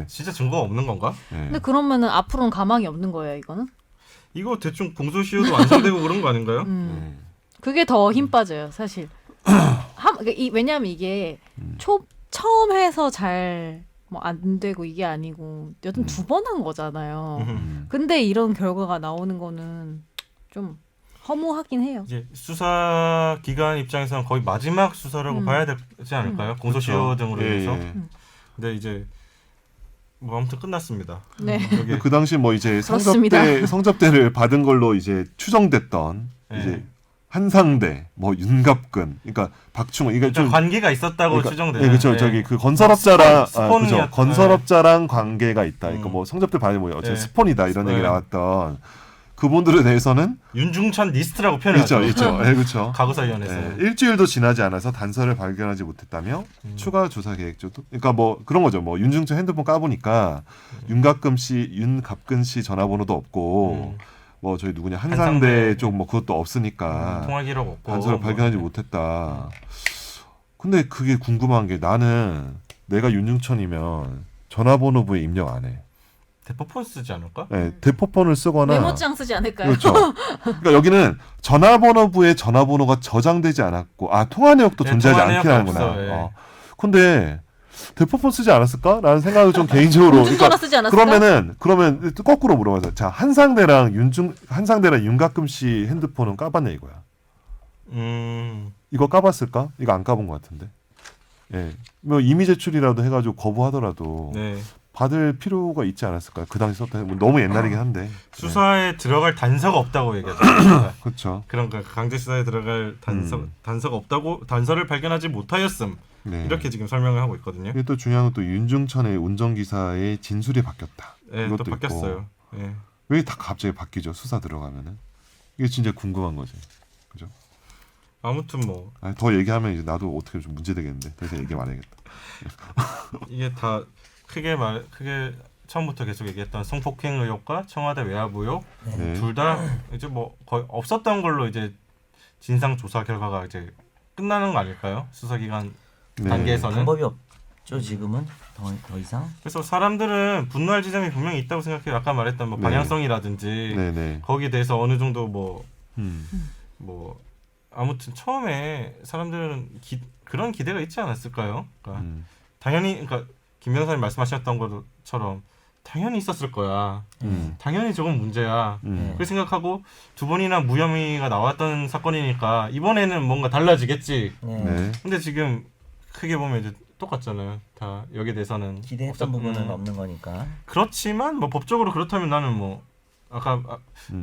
진짜 증거가 없는 건가? 근데 그러면은 앞으로는 가망이 없는 거예요, 이거는? 이거 대충 공소시효도 완성되고 그런 거 아닌가요? 그게 더 힘 빠져요, 사실. 왜냐하면 이게 처음 해서 잘 뭐 안 되고 이게 아니고 여튼 2번 한 거잖아요. 근데 이런 결과가 나오는 거는 좀 허무하긴 해요. 이제 수사 기관 입장에서는 거의 마지막 수사라고 봐야 되지 않을까요? 공소시효 등으로 예, 인해서. 예. 근데 이제 뭐 아무튼 끝났습니다. 네. 여기 그 당시 뭐 이제 그렇습니다. 성접대를 받은 걸로 이제 추정됐던 예. 이제 한상대, 뭐 윤갑근, 그러니까 박충호, 이게 일단 좀 관계가 있었다고 그러니까, 추정되는. 예, 그렇죠. 예. 저기 그 건설업자랑 스폰이었다. 건설업자랑 관계가 있다. 그러니까 뭐 성접대 받은 뭐 어째 예. 스폰이다 이런 얘기 예. 나왔던 그분들에 대해서는 윤중천 리스트라고 표현하죠. 있죠. 예, 그렇죠. 가구사위원회에서. 예, 일주일도 지나지 않아서 단서를 발견하지 못했다며 추가 조사 계획조도 그러니까 뭐 그런 거죠. 뭐 윤중천 핸드폰 까보니까 윤갑근 씨 전화번호도 없고 뭐 저희 누구냐 한상대 한상대. 쪽 뭐 그것도 없으니까 통화 기록 없고. 단서를 발견하지 못했다. 근데 그게 궁금한 게 나는 내가 윤중천이면 전화번호부에 입력 안 해. 대포폰 쓰지 않을까? 예, 대포폰을 쓰거나 메모장 쓰지 않을까요? 그렇죠. 그러니까 여기는 전화번호부에 전화번호가 저장되지 않았고 통화 내역도 네, 존재하지 통화 않게 내역도 하는구나. 없어, 예. 근데 대포폰 쓰지 않았을까?라는 생각을 좀 개인적으로. 전화 쓰지 않았을까? 그러면 거꾸로 물어봐서 자 한상대랑 윤가끔 씨 핸드폰은 까봤냐 이거야. 이거 까봤을까? 이거 안 까본 것 같은데. 예, 뭐 임의 제출이라도 해가지고 거부하더라도 네. 받을 필요가 있지 않았을까요? 그 당시 썼던 뭐 너무 옛날이긴 한데. 수사에 들어갈 단서가 없다고 얘기하죠. 그렇죠. 그런 거 강제 수사에 들어갈 단서가 없다고 단서를 발견하지 못하였음. 네. 이렇게 지금 설명을 하고 있거든요. 이게 또 중요한 건 또 윤중천의 운전기사의 진술이 바뀌었다. 네, 또 이것도 바뀌었어요. 네. 왜 다 갑자기 바뀌죠? 수사 들어가면은 이게 진짜 궁금한 거지. 그죠? 아무튼 뭐 더 얘기하면 이제 나도 어떻게 좀 문제 되겠는데. 그래서 얘기 말해야겠다. 이게 다 크게 처음부터 계속 얘기했던 성폭행 의혹과 청와대 외압 의혹 네. 둘 다 이제 뭐 거의 없었던 걸로 이제 진상 조사 결과가 이제 끝나는 거 아닐까요? 수사기관 네. 단계에서는. 방법이 없죠 지금은 더 이상. 그래서 사람들은 분노할 지점이 분명히 있다고 생각해요. 아까 말했던 뭐 네. 방향성이라든지 네네. 거기에 대해서 어느 정도 음. 뭐 아무튼 처음에 사람들은 그런 기대가 있지 않았을까요? 그러니까 당연히 그러니까 김 변호사님 말씀하셨던 것처럼 당연히 있었을 거야. 당연히 저건 문제야. 그 생각하고 두 번이나 무혐의가 나왔던 사건이니까 이번에는 뭔가 달라지겠지. 네. 네. 근데 지금 크게 보면 이제 똑같잖아요. 다 여기에 대해서는 기대했던 부분은 없는 거니까. 그렇지만 뭐 법적으로 그렇다면 나는 뭐 아까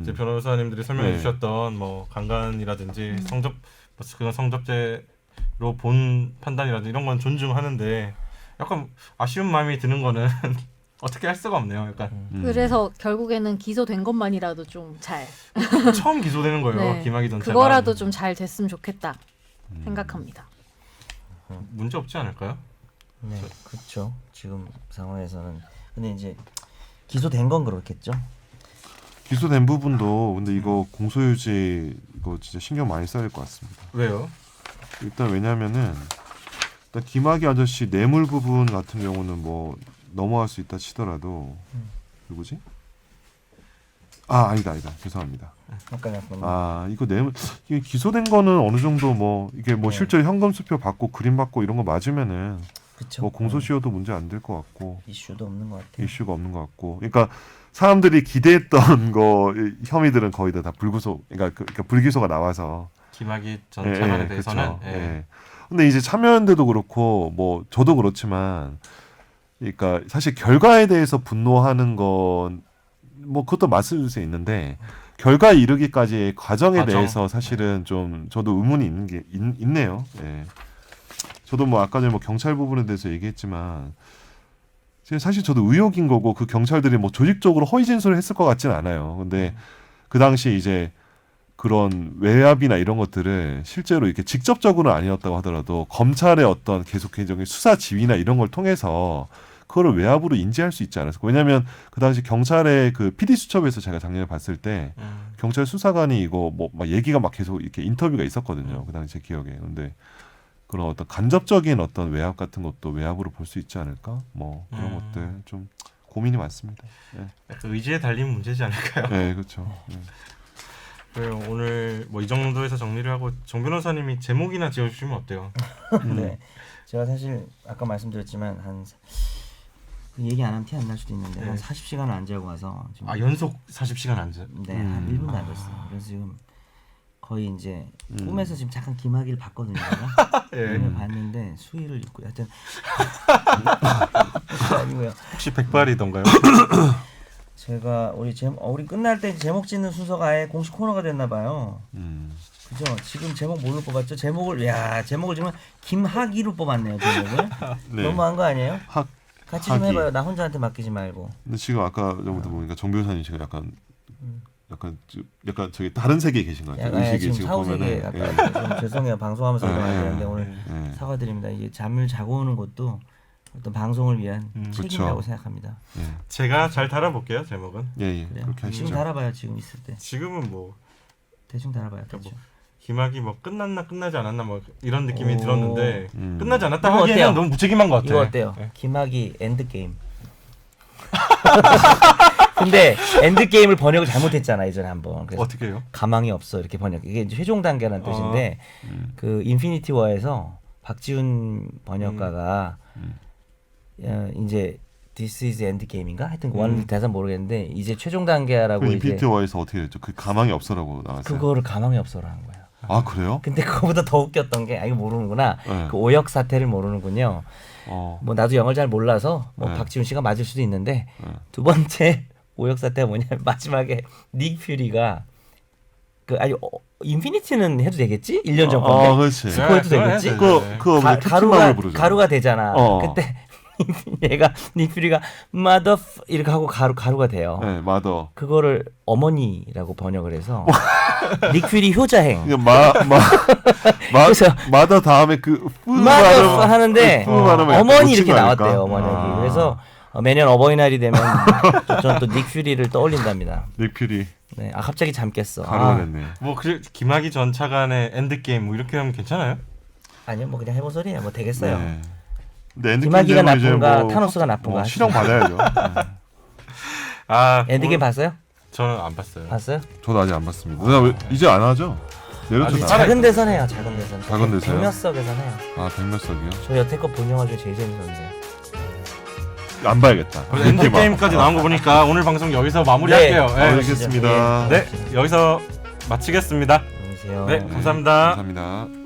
이제 변호사님들이 설명해 네. 주셨던 뭐 강간이라든지 그건 성접죄로 본 판단이라든지 이런 건 존중하는데 약간 아쉬운 마음이 드는 거는 어떻게 할 수가 없네요. 약간 그래서 결국에는 기소된 것만이라도 좀 잘. 처음 기소되는 거예요. 네. 김학의 전 차관. 그거라도 좀 잘 됐으면 좋겠다 생각합니다. 문제 없지 않을까요? 네, 그렇죠. 지금 상황에서는. 근데 이제 기소된 건 그렇겠죠. 기소된 부분도 근데 이거 공소유지 이거 진짜 신경 많이 써야 될 것 같습니다. 왜요? 일단 왜냐면은 일단 김학의 아저씨 뇌물 부분 같은 경우는 뭐 넘어갈 수 있다 치더라도 누구지? 아니다 죄송합니다. 이거 뇌물 이게 기소된 거는 어느 정도 뭐 이게 뭐 네. 실제로 현금 수표 받고 그림 받고 이런 거 맞으면은 그렇죠. 뭐 공소시효도 문제 안 될 것 같고 이슈도 없는 것 같아요. 이슈가 없는 것 같고 그러니까 사람들이 기대했던 거 혐의들은 거의 다 불구속 그러니까 불기소가 나와서 김학의 전 차관에 대해서는. 그쵸. 근데 이제 참여연대도 그렇고 뭐 저도 그렇지만 그러니까 사실 결과에 대해서 분노하는 건 뭐 그것도 맞을 수 있는데 결과에 이르기까지의 과정에 대해서 사실은 좀 저도 의문이 있는 게 있네요. 예. 저도 뭐 아까 전에 뭐 경찰 부분에 대해서 얘기했지만 사실 저도 의혹인 거고 그 경찰들이 뭐 조직적으로 허위 진술을 했을 것 같지는 않아요. 근데 그 당시 이제 그런 외압이나 이런 것들을 실제로 이렇게 직접적으로는 아니었다고 하더라도 검찰의 어떤 계속적인 수사 지휘나 이런 걸 통해서 그거를 외압으로 인지할 수 있지 않았을까? 왜냐하면 그 당시 경찰의 그 PD 수첩에서 제가 작년에 봤을 때 경찰 수사관이 이거 뭐 막 얘기가 막 계속 이렇게 인터뷰가 있었거든요. 그 당시 제 기억에. 근데 그런 어떤 간접적인 어떤 외압 같은 것도 외압으로 볼 수 있지 않을까? 뭐 그런 것들 좀 고민이 많습니다. 네, 약간 의지에 달린 문제지 않을까요? 네 그렇죠. 네. 그래요. 오늘 뭐 이 정도에서 정리를 하고 정 변호사님이 제목이나 지어주시면 어때요? 네, 제가 사실 아까 말씀드렸지만 한 얘기 안 하면 티 안 날 수도 있는데 네. 한 40시간을 안 자고 와서 지금 연속 40시간 앉아. 네, 한 1분도 안 잤어요. 그래서 지금 거의 이제 꿈에서 지금 잠깐 김학의를 봤거든요. 예. 꿈을 봤는데 수의를 입고 하여튼 아니고요. 혹시 백발이던가요? 제가 우리 끝날 때 제목 짓는 순서가 아예 공식 코너가 됐나 봐요. 그죠? 지금 제목 뭘로 뽑았죠? 제목을 지금 김학의로 뽑았네요. 제목을. 네. 너무한 거 아니에요? 같이 좀 학의. 해봐요. 나 혼자한테 맡기지 말고. 근데 지금 아까 전부터 보니까 정 변호사님 지금 약간 저기 다른 세계에 계신 것 같아요. 의식이 지금 지금 사후세계 보면은. 약간 좀 죄송해요. 방송하면서 그러면 안 되는데 오늘 예. 사과드립니다. 이게 잠을 자고 오는 것도 어떤 방송을 위한 책임이라고 그렇죠. 생각합니다. 제가 잘 달아볼게요. 제목은. 예. 그래요? 그렇게 지금 하시죠. 달아봐요. 지금 있을 때 지금은 뭐 대충 달아봐요. 대충. 김학이 뭐 끝났나 끝나지 않았나 뭐 이런 느낌이 오. 들었는데 끝나지 않았다 이거 하기에는 어때요? 너무 무책임한 것 같아요. 이거 어때요? 예. 김학의 엔드게임. 근데 엔드게임을 번역을 잘못했잖아 예전에 한번. 그래서 어떻게 해요? 가망이 없어 이렇게 번역. 이게 이제 최종 단계라는 뜻인데 그 인피니티 워에서 박지훈 번역가가 이제 This is end game인가? 하여튼 그 원래 대사 모르겠는데 이제 최종 단계라고 그 이제 인피니티 워에서 어떻게 됐죠? 그 가망이 없어라고 나왔어요. 그거를 가망이 없어라 한 거예요. 아 그래요? 근데 그거보다 더 웃겼던 게 이거 모르는구나. 네. 그 오역 사태를 모르는군요. 뭐 나도 영어를 잘 몰라서 뭐 네. 박지훈 씨가 맞을 수도 있는데 네. 두 번째 오역 사태가 뭐냐면 마지막에 닉 퓨리가 인피니티는 해도 되겠지? 1년 전 건데. 그렇지. 스포해도 되겠지? 그거 우리 캡틴맘을 부르죠. 가루가 되잖아. 어. 그때 얘가 닉 퓨리가 mother 이렇게 하고 가루가 돼요. 네, 마더. 그거를 어머니라고 번역을 해서 닉 퓨리 효자행. 이게 그래서 마더 다음에 그 mother 하는데 발음을 약간 어머니 놓친 이렇게 거 아닐까? 나왔대요. 번역이. 그래서 매년 어버이날이 되면 저는 또 닉 퓨리를 떠올린답니다. 닉 퓨리 네, 갑자기 잠 깼어. 가루가 됐네. 뭐 김학의 전 차관의 엔드 게임 뭐 이렇게 하면 괜찮아요? 아니요, 뭐 그냥 해본 소리예요. 뭐 되겠어요. 네. 근데 엔드 김학의가 게임은 이제 나쁜가 뭐 타노스가 나쁜가 하시죠. 실형 받아야죠. 엔드게임 봤어요? 저는 안 봤어요. 봤어요? 저도 아직 안 봤습니다. 나 왜, 이제 안 하죠? 내려쳤나? 작은 데선 해요. 작은 데선. 작은 데서요? 백몇석에선 해요. 아 백몇석이요? 저 여태껏 본 영화 중에 제일 재밌었는데. 안 봐야겠다. 엔드 게임까지 나온 거 보니까 오늘 방송 여기서 마무리할게요. 네. 네. 알겠습니다. 네, 여기서 마치겠습니다. 안녕히 계세요. 네, 감사합니다. 감사합니다.